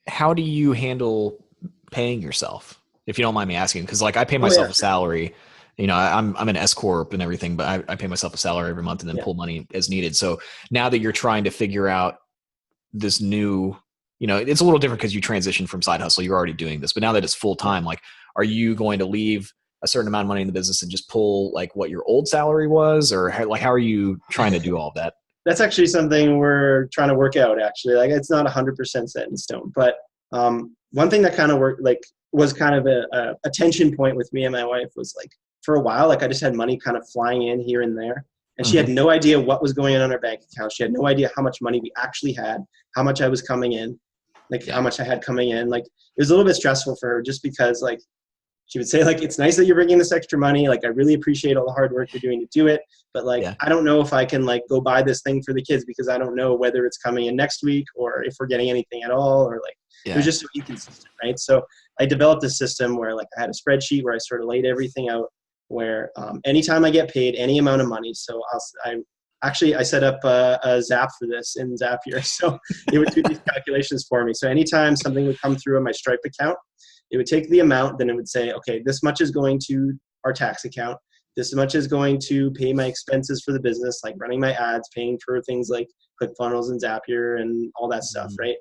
how do you handle paying yourself, if you don't mind me asking? Because like I pay myself a salary. You know, I'm an S corp and everything, but I pay myself a salary every month and then pull money as needed. So now that you're trying to figure out this new, you know, it's a little different because you transitioned from side hustle. You're already doing this, but now that it's full time, like, are you going to leave a certain amount of money in the business and just pull like what your old salary was, or how are you trying to do all of that? That's actually something we're trying to work out, actually. Like it's not 100% set in stone, but one thing that kind of was kind of a tension point with me and my wife was like, for a while, like I just had money kind of flying in here and there. And she had no idea what was going on our bank account. She had no idea how much money we actually had, how much I was coming in, like how much I had coming in. Like it was a little bit stressful for her, just because like she would say like, it's nice that you're bringing this extra money. Like I really appreciate all the hard work you're doing to do it. But like, I don't know if I can like go buy this thing for the kids, because I don't know whether it's coming in next week or if we're getting anything at all, or like, it was just so inconsistent, right? So I developed a system where like I had a spreadsheet where I sort of laid everything out, where anytime I get paid any amount of money, so I set up a Zap for this in Zapier, so it would do these calculations for me. So anytime something would come through on my Stripe account, it would take the amount, then it would say, okay, this much is going to our tax account, this much is going to pay my expenses for the business, like running my ads, paying for things like ClickFunnels and Zapier and all that stuff, right?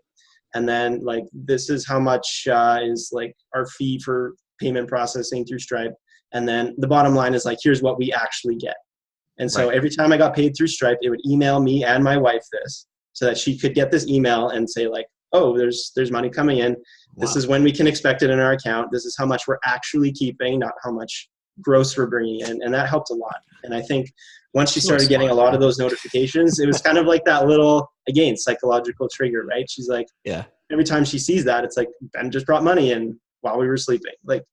And then like, this is how much is like our fee for payment processing through Stripe. And then the bottom line is like, here's what we actually get. And so every time I got paid through Stripe, it would email me and my wife this, so that she could get this email and say like, oh, there's money coming in. This is when we can expect it in our account. This is how much we're actually keeping, not how much gross we're bringing in. And that helped a lot. And I think once she started getting a lot of those notifications, it was kind of like that little, again, psychological trigger, right? She's like, every time she sees that, it's like, Ben just brought money in while we were sleeping. Like,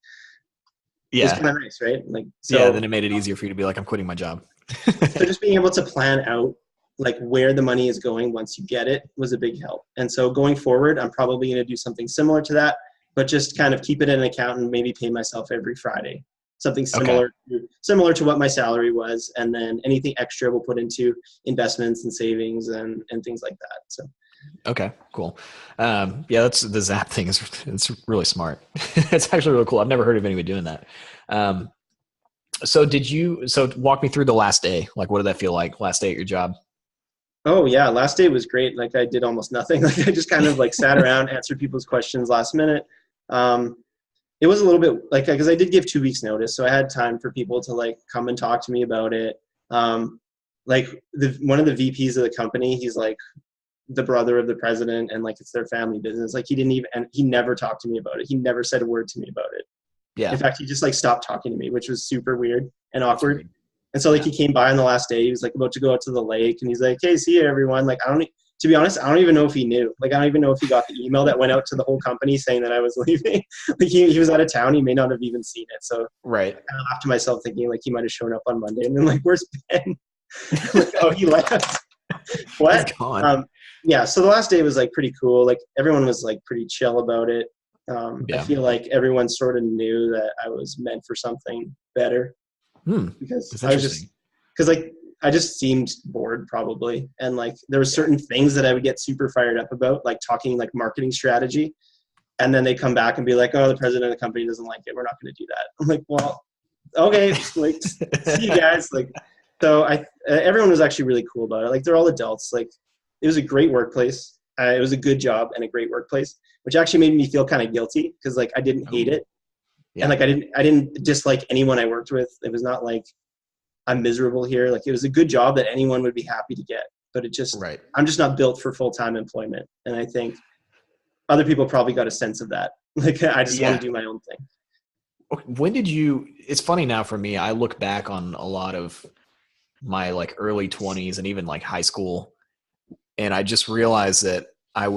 it's kind of nice, right? Like, so then it made it easier for you to be like, I'm quitting my job. So just being able to plan out like where the money is going once you get it was a big help. And so going forward, I'm probably going to do something similar to that, but just kind of keep it in an account and maybe pay myself every Friday, something similar to what my salary was. And then anything extra we'll put into investments and savings and things like that. So. Okay, cool. That's the Zap thing it's really smart. It's actually really cool. I've never heard of anyone doing that. So walk me through the last day. Like, what did that feel like, last day at your job? Oh yeah. Last day was great. Like I did almost nothing. Like I just kind of like sat around, answered people's questions last minute. It was a little bit like, cause I did give 2 weeks notice. So I had time for people to like come and talk to me about it. Like one of the VPs of the company, he's like the brother of the president, and like, it's their family business. Like he never talked to me about it. He never said a word to me about it. Yeah. In fact, he just like stopped talking to me, which was super weird and awkward. And so like he came by on the last day, he was like about to go out to the lake, and he's like, hey, see you everyone. Like, to be honest, I don't even know if he knew. Like, I don't even know if he got the email that went out to the whole company saying that I was leaving. Like he was out of town. He may not have even seen it. So I kind of laughed to myself thinking like he might've shown up on Monday, and then like, where's Ben? Like, oh, he left. What? Yeah. So the last day was like pretty cool. Like everyone was like pretty chill about it. I Yeah. feel like everyone sort of knew that I was meant for something better because That's I was just, interesting. because like I just seemed bored probably. And like there were certain things that I would get super fired up about, like talking like marketing strategy. And then they come back and be like, oh, the president of the company doesn't like it. We're not going to do that. I'm like, well, okay, like see you guys. Like, so everyone was actually really cool about it. Like they're all adults. Like it was a great workplace. It was a good job and a great workplace, which actually made me feel kind of guilty because like I didn't hate it. Yeah. And like I didn't dislike anyone I worked with. It was not like I'm miserable here. Like it was a good job that anyone would be happy to get, but Right. I'm just not built for full-time employment. And I think other people probably got a sense of that. Like I just want to do my own thing. When did you, it's funny now for me, I look back on a lot of my like early 20s and even like high school, and I just realized that I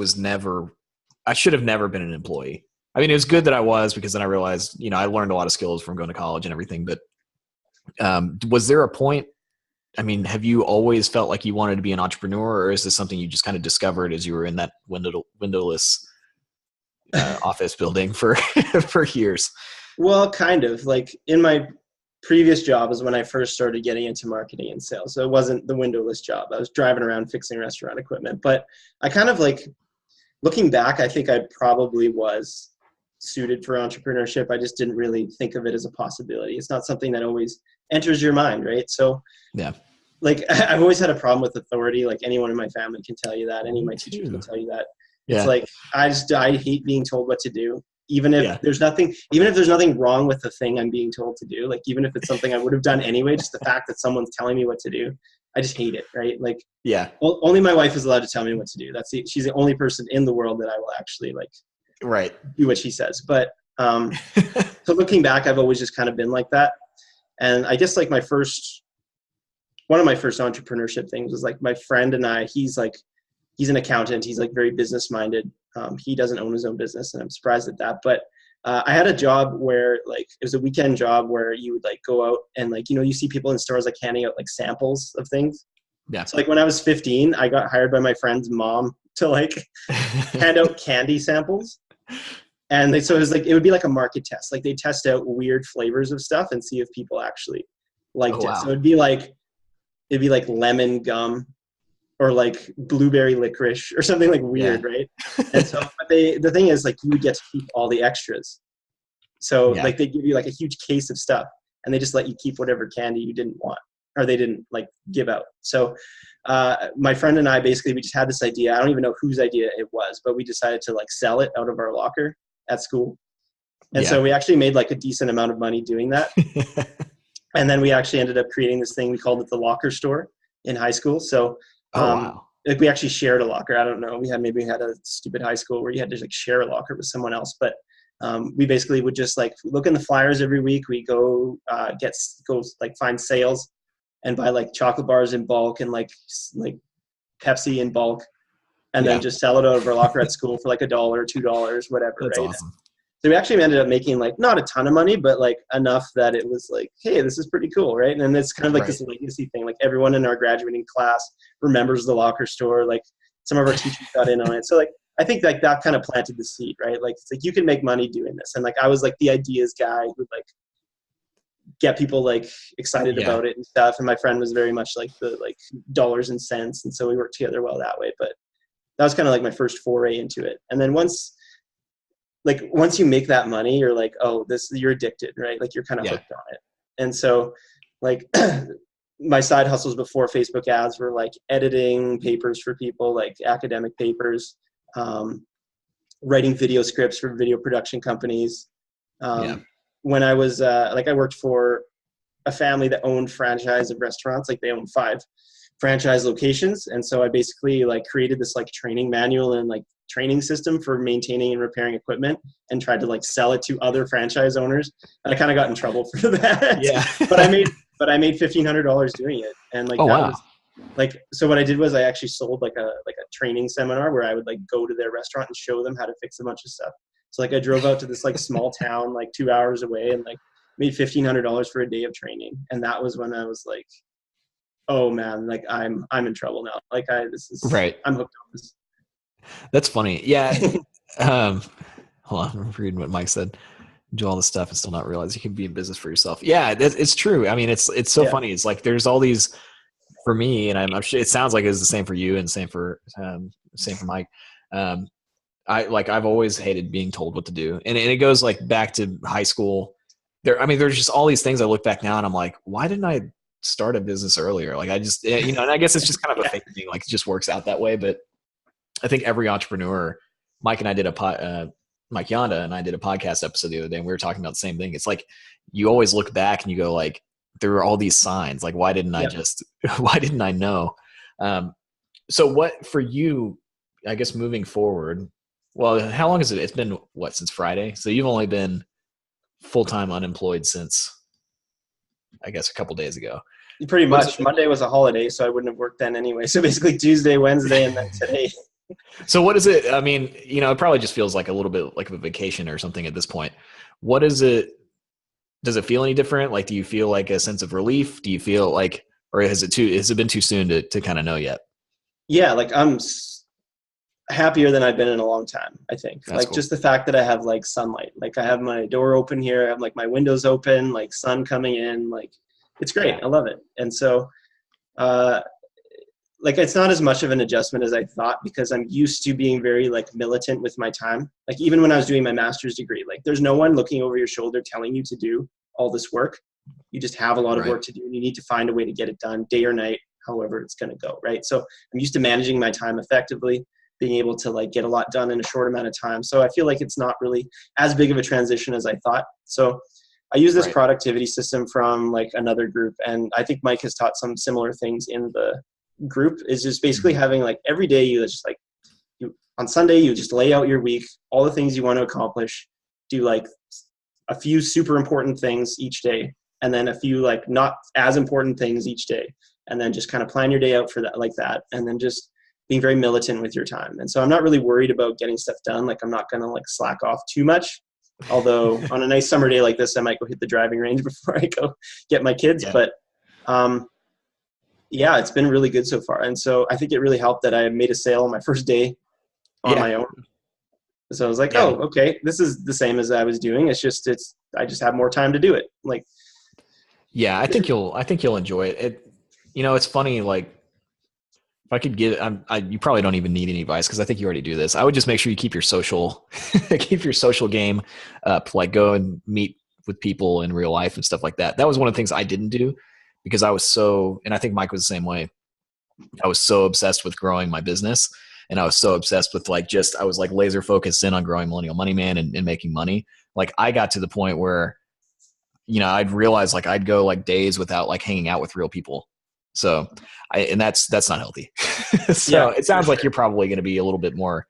should have never been an employee. I mean, it was good that I was, because then I realized, I learned a lot of skills from going to college and everything. But was there a point, I mean, have you always felt like you wanted to be an entrepreneur, or is this something you just kind of discovered as you were in that windowless office building for for years? Well, kind of. Like in my previous job is when I first started getting into marketing and sales. So it wasn't the windowless job. I was driving around fixing restaurant equipment. But I kind of like, looking back, I think I probably was suited for entrepreneurship. I just didn't really think of it as a possibility. It's not something that always enters your mind, right? So Yeah. like I've always had a problem with authority. Like anyone in my family can tell you that. Any of my teachers can tell you that. It's like I hate being told what to do. Even if there's nothing wrong with the thing I'm being told to do, like even if it's something I would have done anyway, just the fact that someone's telling me what to do, I just hate it, right? Like only my wife is allowed to tell me what to do. She's the only person in the world that I will actually like do what she says. But so looking back, I've always just kind of been like that. And I guess like one of my first entrepreneurship things was like my friend and I, he's an accountant. He's like very business minded. He doesn't own his own business, and I'm surprised at that. But I had a job where like it was a weekend job where you would like go out and like, you see people in stores like handing out like samples of things. Yeah. So like when I was 15, I got hired by my friend's mom to like hand out candy samples. And so it would be like a market test. Like they test out weird flavors of stuff and see if people actually liked it. So it'd be like lemon gum or like blueberry licorice or something like weird, right? And so the thing is like you would get to keep all the extras. So like they give you like a huge case of stuff and they just let you keep whatever candy you didn't want or they didn't like give out. So my friend and I basically, we just had this idea. I don't even know whose idea it was, but we decided to like sell it out of our locker at school. And so we actually made like a decent amount of money doing that. And then we actually ended up creating this thing. We called it the locker store in high school. So like we actually shared a locker. I don't know. We had a stupid high school where you had to like share a locker with someone else. But we basically would just like look in the flyers every week. We go find sales and buy like chocolate bars in bulk and like Pepsi in bulk, and then just sell it out of our locker at school for like $1, $2, whatever. That's right? awesome. So we actually ended up making like not a ton of money, but like enough that it was like, hey, this is pretty cool, right? And it's kind of like this legacy thing. Like everyone in our graduating class remembers the locker store. Like some of our teachers got in on it. So like I think like that kind of planted the seed, right? Like it's like you can make money doing this. And like I was like the ideas guy who would like get people like excited about it and stuff. And my friend was very much like the like dollars and cents. And so we worked together well that way. But that was kind of like my first foray into it. And then once you make that money, you're like, oh, you're addicted, right? Like you're kind of hooked on it. And so like my side hustles before Facebook ads were like editing papers for people, like academic papers, writing video scripts for video production companies. When I was I worked for a family that owned franchise of restaurants, like they owned 5 franchise locations. And so I basically like created this like training manual and like training system for maintaining and repairing equipment and tried to like sell it to other franchise owners. And I kind of got in trouble for that. but I made $1,500 doing it. And like, was like, so what I did was I actually sold like a training seminar where I would like go to their restaurant and show them how to fix a bunch of stuff. So like I drove out to this like small town, like 2 hours away and like made $1,500 for a day of training. And that was when I was like, oh man, like I'm in trouble now. Like I'm hooked on this. That's funny. Yeah. Hold on, I'm reading what Mike said. Do all this stuff and still not realize you can be in business for yourself. Yeah, it's true. I mean, it's so Yeah. funny. It's like there's all these for me, and I'm sure it sounds like it's the same for you and same for Mike. Um, I've always hated being told what to do, and it goes like back to high school. There's just all these things I look back now and I'm like, why didn't I start a business earlier? Like I just, and I guess it's just kind of a Yeah. fake thing. Like it just works out that way. But I think every entrepreneur, Mike and I did Mike Yanda and I did a podcast episode the other day, and we were talking about the same thing. It's like you always look back and you go like, there were all these signs. Like why didn't I Yeah. just? Why didn't I know? So what for you? I guess moving forward. Well, how long is it? It's been what since Friday? So you've only been full-time unemployed since I guess a couple days ago. Pretty much. Monday was a holiday, so I wouldn't have worked then anyway. So basically Tuesday, Wednesday, and then today. So what is it? I mean, it probably just feels like a little bit like a vacation or something at this point. What is it? Does it feel any different? Like, do you feel like a sense of relief? Do you feel like, or has it been too soon to kind of know yet? Yeah, like I'm happier than I've been in a long time, I think. That's like cool. just the fact that I have like sunlight. Like I have my door open here, I have like my windows open, like sun coming in, like it's great. I love it. And so like it's not as much of an adjustment as I thought because I'm used to being very like militant with my time. Like even when I was doing my master's degree, like there's no one looking over your shoulder telling you to do all this work. You just have a lot of work to do and you need to find a way to get it done day or night, however it's going to go. Right. So I'm used to managing my time effectively, being able to like get a lot done in a short amount of time. So I feel like it's not really as big of a transition as I thought. So I use this productivity system from like another group. And I think Mike has taught some similar things in the group, is just basically having like every day you just like on Sunday, you just lay out your week, all the things you want to accomplish, do like a few super important things each day, and then a few like not as important things each day. And then just kind of plan your day out for that, like that. And then just being very militant with your time. And so I'm not really worried about getting stuff done. Like I'm not going to like slack off too much. Although on a nice summer day like this, I might go hit the driving range before I go get my kids. Yeah. But yeah, it's been really good so far. And so I think it really helped that I made a sale on my first day on my own. So I was like, oh, okay, this is the same as I was doing. I just have more time to do it. Like, yeah, I think you'll enjoy it. It's funny. Like if I could give, you probably don't even need any advice because I think you already do this. I would just make sure you keep your social game up, like go and meet with people in real life and stuff like that. That was one of the things I didn't do because I was and I think Mike was the same way. I was so obsessed with growing my business and I was so obsessed with I was like laser focused in on growing Millennial Money Man and making money. Like I got to the point where, I'd realize like I'd go like days without like hanging out with real people. So and that's not healthy. So it sounds like you're probably going to be a little bit more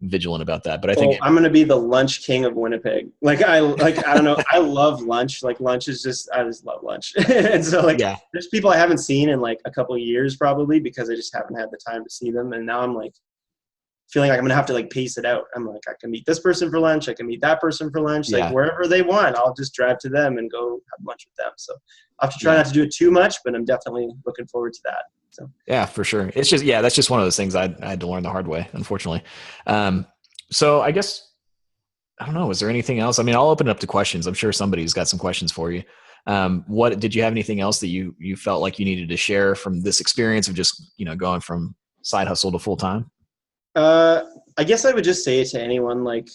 vigilant about that, but I think I'm going to be the lunch king of Winnipeg. I don't know. I love lunch. Like lunch is I just love lunch. And so there's people I haven't seen in like a couple of years probably because I just haven't had the time to see them. And now I'm like feeling like I'm going to have to like pace it out. I'm like, I can meet this person for lunch. I can meet that person for lunch. Like wherever they want, I'll just drive to them and go have lunch with them. So I have to try not to do it too much, but I'm definitely looking forward to that. So yeah, for sure. It's just, that's just one of those things I had to learn the hard way, unfortunately. So I guess, I don't know, is there anything else? I mean, I'll open it up to questions. I'm sure somebody's got some questions for you. What did you have anything else that you felt like you needed to share from this experience of just, going from side hustle to full time? I guess I would just say it to anyone like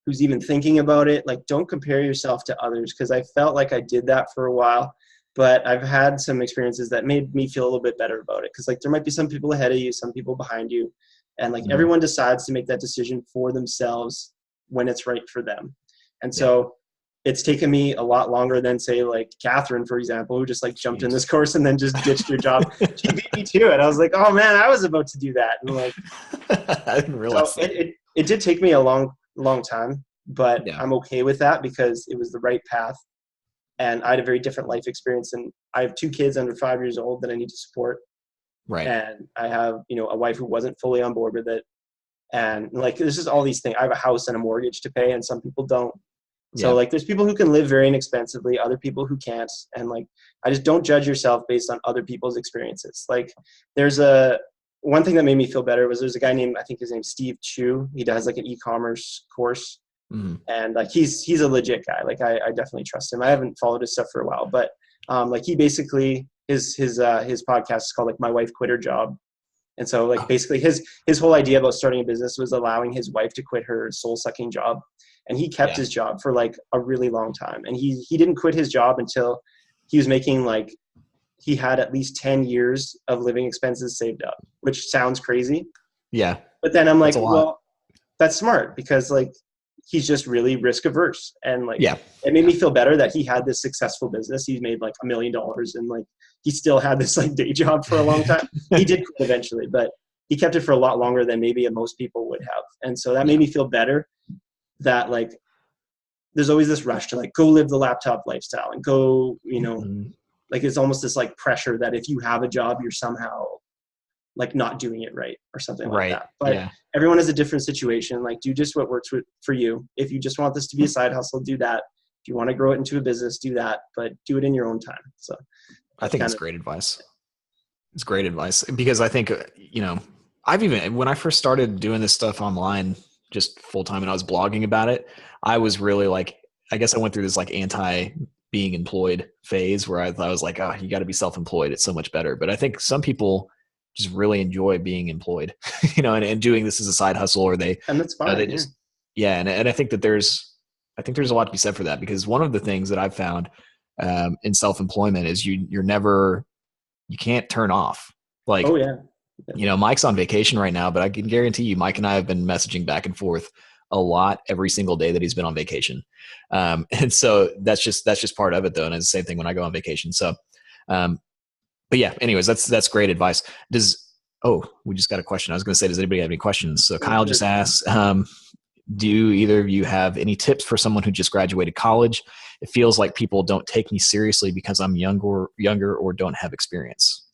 who's even thinking about it, like don't compare yourself to others. Cause I felt like I did that for a while, but I've had some experiences that made me feel a little bit better about it. Cause like there might be some people ahead of you, some people behind you. And like everyone decides to make that decision for themselves when it's right for them. And so it's taken me a lot longer than say like Catherine, for example, who just like jumped in this course and then just ditched her job. She beat me to it. I was like, oh man, I was about to do that. And like, I didn't realize so it did take me a long time, but I'm okay with that because it was the right path. And I had a very different life experience. And I have 2 kids under 5 years old that I need to support. Right. And I have, a wife who wasn't fully on board with it. And like, this is all these things. I have a house and a mortgage to pay and some people don't. So like there's people who can live very inexpensively, other people who can't. And like, I just don't judge yourself based on other people's experiences. Like there's one thing that made me feel better was there's a guy named, I think his name's Steve Chu. He does like an e-commerce course Mhm. And like he's a legit guy. Like I definitely trust him. I haven't followed his stuff for a while, but like he basically his podcast is called like My Wife Quit Her Job. And so like Oh, basically his whole idea about starting a business was allowing his wife to quit her soul sucking job. And he kept yeah. his job for like a really long time. And he didn't quit his job until he was making like, he had at least 10 years of living expenses saved up, which sounds crazy. Yeah. But then I'm That's like, a lot. well, that's smart because like he's just really risk averse. And like Yeah. it made me feel better that he had this successful business. He's made like $1 million and like he still had this like day job for a long time. He did quit eventually, but he kept it for a lot longer than maybe most people would have. And so that made Yeah. me feel better that like there's always this rush to like go live the laptop lifestyle and go, you know, Mhm. like it's almost this like pressure that if you have a job, you're somehow like not doing it right or something like Right. that. But Yeah. everyone has a different situation. Like do just what works for you. If you just want this to be a side hustle, do that. If you want to grow it into a business, do that, but do it in your own time. So I that's think kind it's of, great advice. It's great advice because I think, I've even, when I first started doing this stuff online, just full time and I was blogging about it, I was really like, I guess I went through this like anti being employed phase where I thought I was like, oh, you got to be self-employed. It's so much better. But I think some people just really enjoy being employed, and doing this as a side hustle, or and that's they fine. Yeah. just, yeah. And I think that I think there's a lot to be said for that because one of the things that I've found in self-employment is you can't turn off. Oh Like, yeah. Mike's on vacation right now, but I can guarantee you, Mike and I have been messaging back and forth a lot every single day that he's been on vacation. And so that's just part of it though. And it's the same thing when I go on vacation. So, but yeah, anyways, that's great advice. We just got a question. I was going to say, does anybody have any questions? So Oh, Kyle sure. just asked, do either of you have any tips for someone who just graduated college? It feels like people don't take me seriously because I'm younger or don't have experience.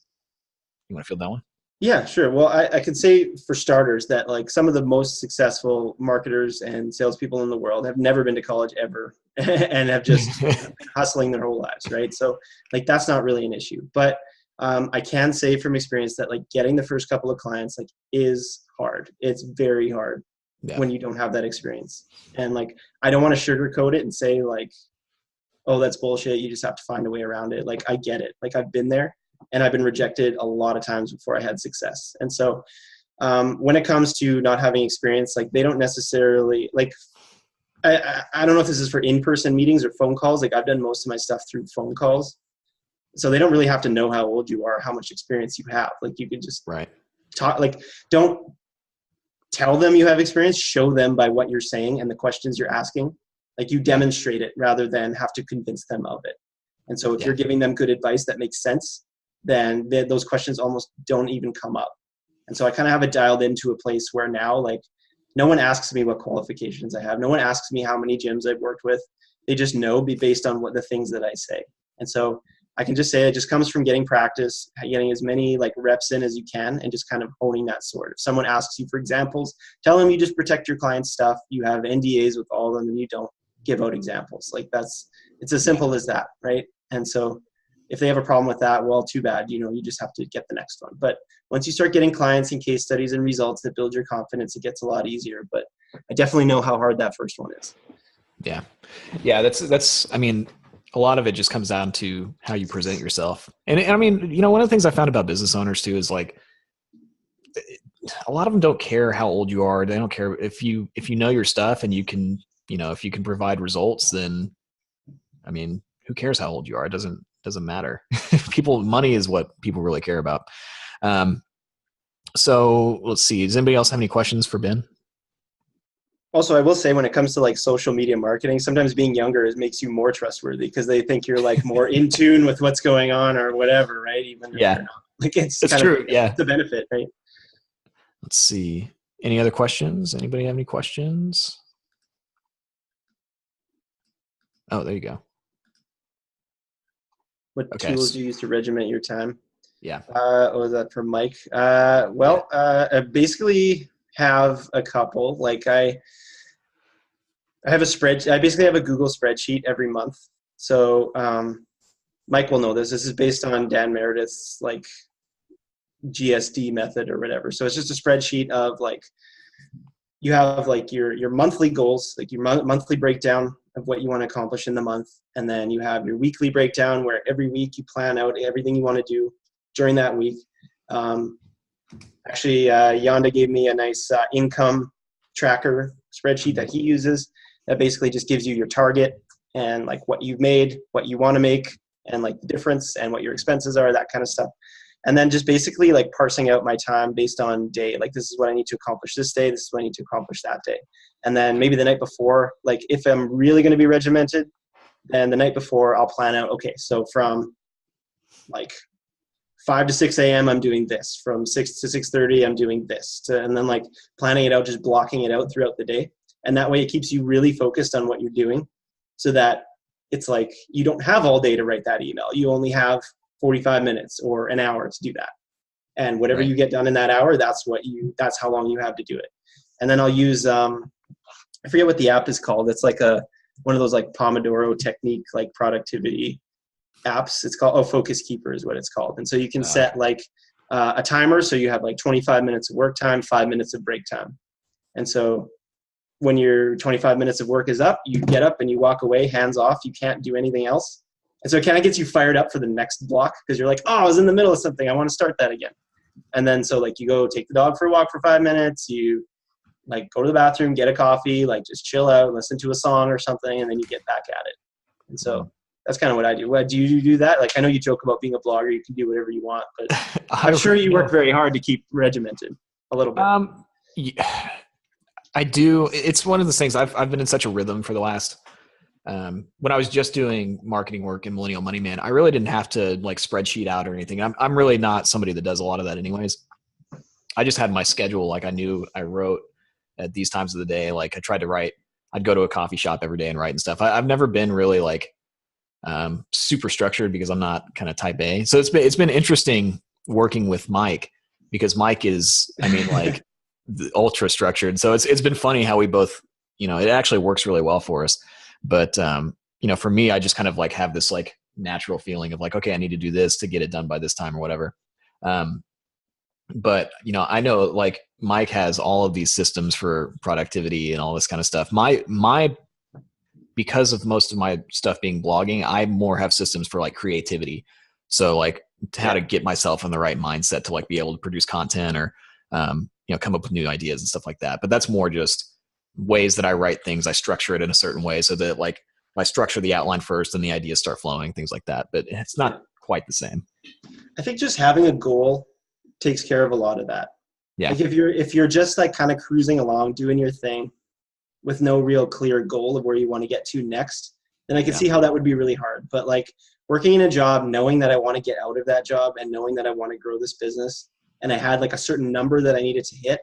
You want to field that one? Yeah, sure. Well, I could say for starters that like some of the most successful marketers and salespeople in the world have never been to college ever and have just been hustling their whole lives, right? So like that's not really an issue. But I can say from experience that like getting the first couple of clients like is hard. It's very hard Yeah. when you don't have that experience. And like I don't want to sugarcoat it and say like, oh, that's bullshit. You just have to find a way around it. Like I get it. Like I've been there and I've been rejected a lot of times before I had success. And so when it comes to not having experience, like they don't necessarily like, I don't know if this is for in-person meetings or phone calls. Like I've done most of my stuff through phone calls. So they don't really have to know how old you are, how much experience you have. Like you can just Right. talk, like don't tell them you have experience, show them by what you're saying and the questions you're asking. Like you demonstrate it rather than have to convince them of it. And so if Yeah. you're giving them good advice that makes sense, then those questions almost don't even come up. And so I kind of have it dialed into a place where now, like, no one asks me what qualifications I have. No one asks me how many gyms I've worked with. They just know based on what the things that I say. And so I can just say it just comes from getting practice, getting as many like reps in as you can, and just kind of honing that sword. If someone asks you for examples, tell them you just protect your client's stuff. You have NDAs with all of them, and you don't give out examples. Like it's as simple as that, right? And so if they have a problem with that, well, too bad. You just have to get the next one. But once you start getting clients and case studies and results that build your confidence, it gets a lot easier. But I definitely know how hard that first one is. Yeah. Yeah. That's, I mean, a lot of it just comes down to how you present yourself. And I mean, one of the things I found about business owners too, is like, a lot of them don't care how old you are. They don't care if you know your stuff and you can, if you can provide results, then, I mean, who cares how old you are? It doesn't matter. Money is what people really care about. So let's see. Does anybody else have any questions for Ben? Also, I will say when it comes to like social media marketing, sometimes being younger makes you more trustworthy because they think you're like more in tune with what's going on or whatever, right? Even if Yeah, you're not. Like it's that's kind of true. Yeah. it's a benefit, right? Let's see. Any other questions? Anybody have any questions? Oh, there you go. What Okay. tools do you use to regiment your time? Yeah. What was that from Mike? I basically have a couple. Like I have a spread. I basically have a Google spreadsheet every month. So Mike will know this. This is based on Dan Meredith's like GSD method or whatever. So it's just a spreadsheet of like you have like your monthly goals, like your monthly breakdown of what you want to accomplish in the month. And then you have your weekly breakdown where every week you plan out everything you want to do during that week. Yanda gave me a nice income tracker spreadsheet that he uses that basically just gives you your target and like what you've made, what you want to make, and like the difference and what your expenses are, that kind of stuff. And then just basically like parsing out my time based on day. Like, this is what I need to accomplish this day. This is what I need to accomplish that day. And then maybe the night before, like if I'm really going to be regimented, then the night before I'll plan out, okay, so from like 5 to 6 a.m. I'm doing this. From 6 to 6:30 I'm doing this. And then like planning it out, just blocking it out throughout the day. And that way it keeps you really focused on what you're doing, so that it's like you don't have all day to write that email. You only have 45 minutes or an hour to do that. And whatever you get done in that hour, that's how long you have to do it. And then I'll use, I forget what the app is called. It's like one of those like Pomodoro technique, like productivity apps. It's called, Focus Keeper is what it's called. And so you can set like a timer. So you have like 25 minutes of work time, 5 minutes of break time. And so when your 25 minutes of work is up, you get up and you walk away, hands off. You can't do anything else. And so it kind of gets you fired up for the next block, because you're like, oh, I was in the middle of something. I want to start that again. And then so like you go take the dog for a walk for 5 minutes. You like go to the bathroom, get a coffee, like just chill out, listen to a song or something, and then you get back at it. And so that's kind of what I do. Do you do that? Like, I know you joke about being a blogger. You can do whatever you want, but I'm sure you work very hard to keep regimented a little bit. Yeah, I do. It's one of those things. I've been in such a rhythm for the last when I was just doing marketing work in Millennial Money Man, I really didn't have to like spreadsheet out or anything. I'm really not somebody that does a lot of that anyways. I just had my schedule. Like I knew I wrote at these times of the day. Like I tried to write, I'd go to a coffee shop every day and write and stuff. I've never been really like super structured because I'm not kind of type A. So it's been interesting working with Mike, because Mike is, I mean, like ultra structured. So it's been funny how we both, it actually works really well for us. But, for me, I just kind of like have this like natural feeling of like, okay, I need to do this to get it done by this time or whatever. But, I know like Mike has all of these systems for productivity and all this kind of stuff. Because of most of my stuff being blogging, I more have systems for like creativity. So like how to get myself in the right mindset to like be able to produce content or, come up with new ideas and stuff like that. But that's more just ways that I write things. I structure it in a certain way so that like I structure the outline first and the ideas start flowing, things like that. But it's not quite the same. I think just having a goal takes care of a lot of that. Yeah. Like if you're just like kind of cruising along, doing your thing with no real clear goal of where you want to get to next, then I can see how that would be really hard. But like working in a job, knowing that I want to get out of that job and knowing that I want to grow this business, and I had like a certain number that I needed to hit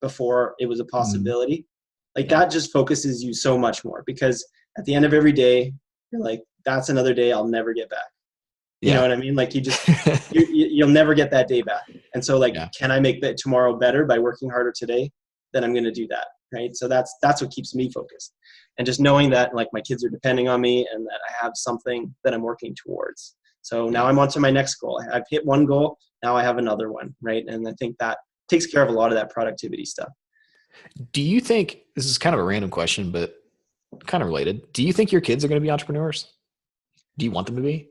before it was a possibility. Like that just focuses you so much more, because at the end of every day, you're like, that's another day I'll never get back. You know what I mean? Like you'll never get that day back. And so like, can I make that tomorrow better by working harder today? Then I'm going to do that. Right. So that's what keeps me focused. And just knowing that like my kids are depending on me and that I have something that I'm working towards. So now I'm on to my next goal. I've hit one goal. Now I have another one. Right. And I think that takes care of a lot of that productivity stuff. Do you think, this is kind of a random question, but kind of related. Do you think your kids are going to be entrepreneurs? Do you want them to be?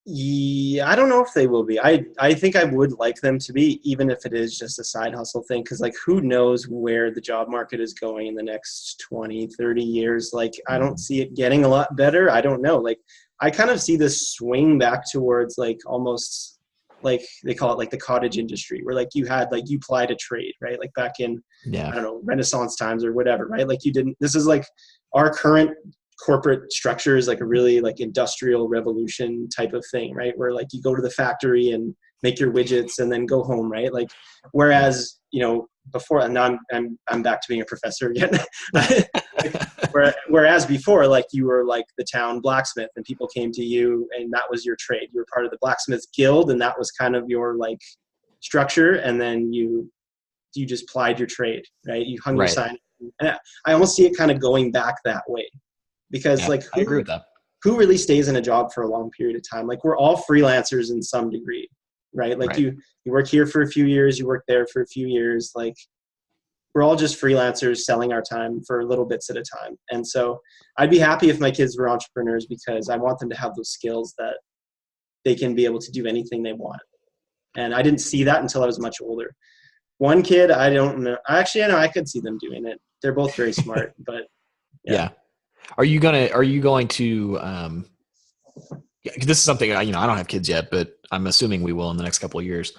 Yeah, I don't know if they will be. I think I would like them to be, even if it is just a side hustle thing. Because like, who knows where the job market is going in the next 20, 30 years. Like, I don't see it getting a lot better. I don't know. Like, I kind of see this swing back towards like almost like they call it like the cottage industry, where like you had like you plied a trade, right? Like back in, I don't know, Renaissance times or whatever, right? Like this is like our current corporate structure is like a really like industrial revolution type of thing, right? Where like you go to the factory and make your widgets and then go home, right? Like, whereas, before, and now I'm back to being a professor again. Whereas before, like you were like the town blacksmith and people came to you and that was your trade. You were part of the blacksmith's guild and that was kind of your like structure. And then you just plied your trade, right? You hung your sign. And I almost see it kind of going back that way. Because like, I agree with that. Who really stays in a job for a long period of time? Like, we're all freelancers in some degree, right? Like you work here for a few years, you work there for a few years. Like, we're all just freelancers selling our time for little bits at a time. And so I'd be happy if my kids were entrepreneurs, because I want them to have those skills that they can be able to do anything they want. And I didn't see that until I was much older. One kid, I don't know. Actually, I know I could see them doing it. They're both very smart, but yeah. Are you going to, this is something, I don't have kids yet, but I'm assuming we will in the next couple of years.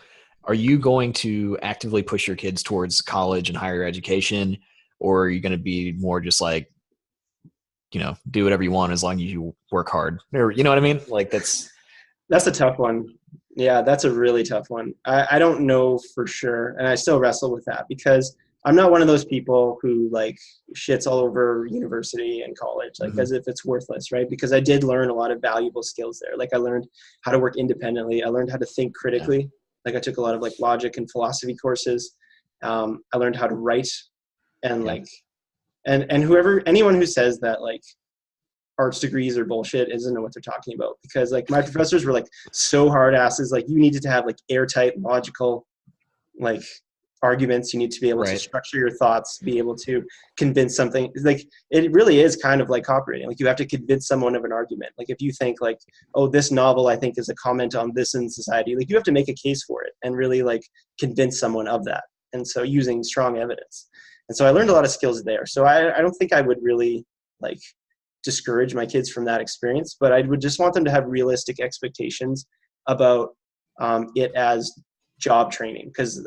Are you going to actively push your kids towards college and higher education, or are you going to be more just like, do whatever you want as long as you work hard? Or, you know what I mean? Like that's a tough one. Yeah, that's a really tough one. I don't know for sure. And I still wrestle with that, because I'm not one of those people who like shits all over university and college, like as if it's worthless, right? Because I did learn a lot of valuable skills there. Like I learned how to work independently. I learned how to think critically. Yeah. Like I took a lot of like logic and philosophy courses. I learned how to write, and like, and anyone who says that like arts degrees are bullshit doesn't know what they're talking about, because like my professors were like so hard asses. Like you needed to have like airtight, logical, like arguments. You need to be able to structure your thoughts, be able to convince something. Like it really is kind of like copywriting. Like you have to convince someone of an argument. Like if you think like, oh, this novel I think is a comment on this in society, like you have to make a case for it and really like convince someone of that. And so using strong evidence. And so I learned a lot of skills there. So I don't think I would really like discourage my kids from that experience, but I would just want them to have realistic expectations about it as job training, because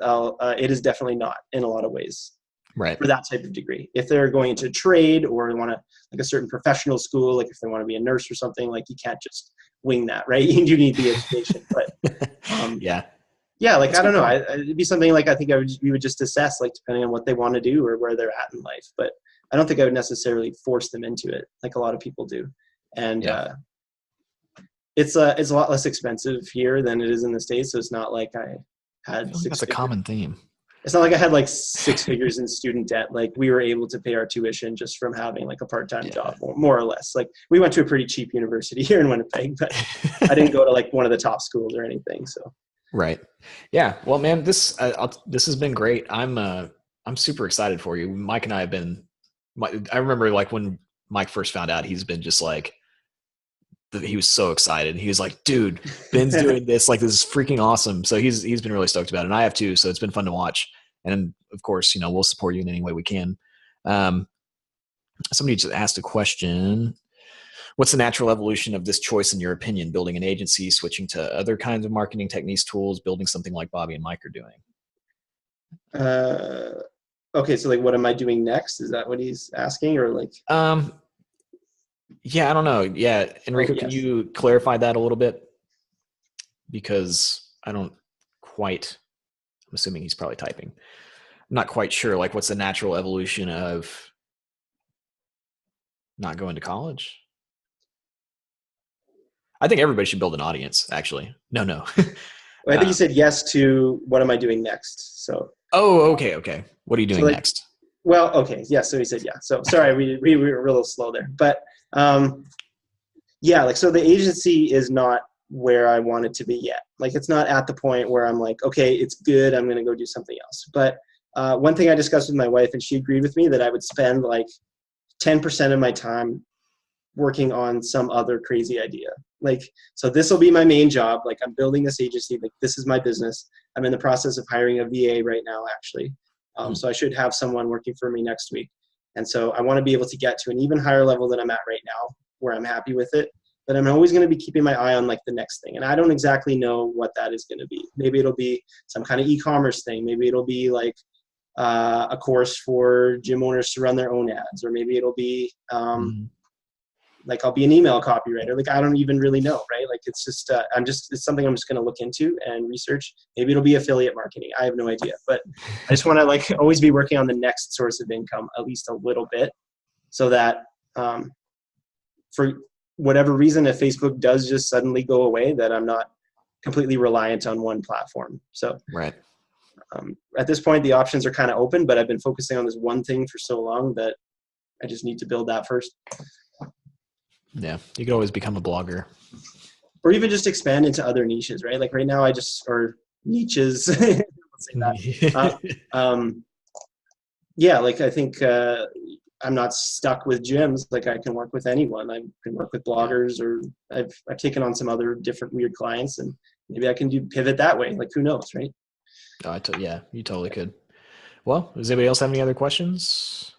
it is definitely not in a lot of ways for that type of degree. If they're going into trade or want to like a certain professional school, like if they want to be a nurse or something, like you can't just wing that, right? You do need the education. But like I don't know, it'd be something like I think we would just assess, like depending on what they want to do or where they're at in life. But I don't think I would necessarily force them into it like a lot of people do. And it's a lot less expensive here than it is in the States. So it's not like I had that's a common theme. It's not like I had like 6 figures in student debt. Like we were able to pay our tuition just from having like a part-time job, more or less. Like we went to a pretty cheap university here in Winnipeg, but I didn't go to like one of the top schools or anything. So. Right. Yeah. Well, man, this has been great. I'm super excited for you. Mike and I have been, I remember like when Mike first found out, he's been just like, he was so excited. He was like, dude, Ben's doing this. Like, this is freaking awesome. So he's been really stoked about it. And I have too. So it's been fun to watch. And of course, we'll support you in any way we can. Somebody just asked a question. What's the natural evolution of this choice in your opinion? Building an agency, switching to other kinds of marketing techniques, tools, building something like Bobby and Mike are doing? Okay. So like, what am I doing next? Is that what he's asking, or like? Yeah, I don't know. Yeah. Enrico, Can you clarify that a little bit? Because I don't quite, I'm assuming he's probably typing. I'm not quite sure. Like, what's the natural evolution of not going to college? I think everybody should build an audience, actually. No. Well, I think you said yes to what am I doing next? So. Oh, okay. What are you doing next? Well, okay. Yeah. So he said, yeah. So sorry, we were a little slow there, but so the agency is not where I want it to be yet. Like it's not at the point where I'm like, okay, it's good, I'm going to go do something else. But one thing I discussed with my wife, and she agreed with me, that I would spend like 10% of my time working on some other crazy idea. Like, so this will be my main job. Like I'm building this agency, like this is my business. I'm in the process of hiring a VA right now, actually. So I should have someone working for me next week. And so I want to be able to get to an even higher level than I'm at right now, where I'm happy with it. But I'm always going to be keeping my eye on like the next thing. And I don't exactly know what that is going to be. Maybe it'll be some kind of e-commerce thing. Maybe it'll be like a course for gym owners to run their own ads. Or maybe it'll be like I'll be an email copywriter. Like I don't even really know, right? Like it's just it's something I'm just going to look into and research. Maybe it'll be affiliate marketing. I have no idea, but I just want to like always be working on the next source of income at least a little bit, so that for whatever reason, if Facebook does just suddenly go away, that I'm not completely reliant on one platform. So at this point, the options are kind of open, but I've been focusing on this one thing for so long that I just need to build that first. Yeah, you could always become a blogger. Or even just expand into other niches, right? Like right now or niches, let's say that. Yeah, like I think I'm not stuck with gyms. Like I can work with anyone. I can work with Yeah. bloggers, or I've taken on some other different weird clients, and maybe I can do pivot that way. Like who knows, right? Oh, yeah, you totally could. Well, does anybody else have any other questions?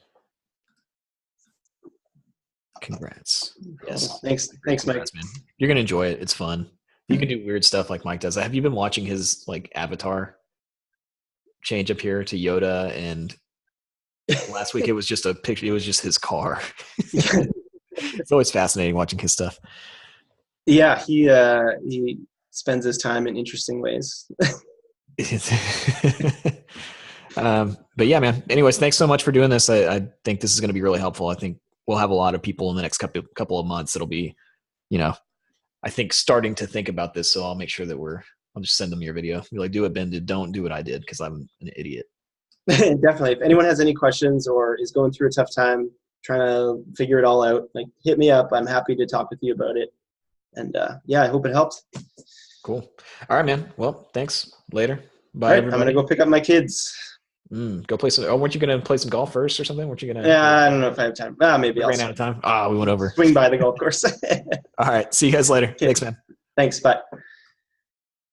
Congrats. Cool. Yes. Great. Thanks, Mike. Congrats, man. You're gonna enjoy it. It's fun. You can do weird stuff like Mike does. Have you been watching his like avatar change up here to Yoda? And last week it was just a picture. It was just his car. It's always fascinating watching his stuff. Yeah, he spends his time in interesting ways. But yeah, man. Anyways, thanks so much for doing this. I think this is going to be really helpful. I think we'll have a lot of people in the next couple of months that'll be, you know, I think starting to think about this. So I'll make sure that I'll just send them your video. Be like, do what Ben did. Don't do what I did because I'm an idiot. Definitely. If anyone has any questions or is going through a tough time trying to figure it all out, like hit me up. I'm happy to talk with you about it. And yeah, I hope it helps. Cool. All right, man. Well, thanks. Later. Bye, All right, everybody. I'm gonna go pick up my kids. Go play some. Oh, weren't you going to play some golf first or something? Weren't you going to? Yeah, I don't know if I have time. Maybe We I'll ran out of time. We went over. swing by the golf course. All right. See you guys later. Okay. Thanks, man. Thanks. Bye.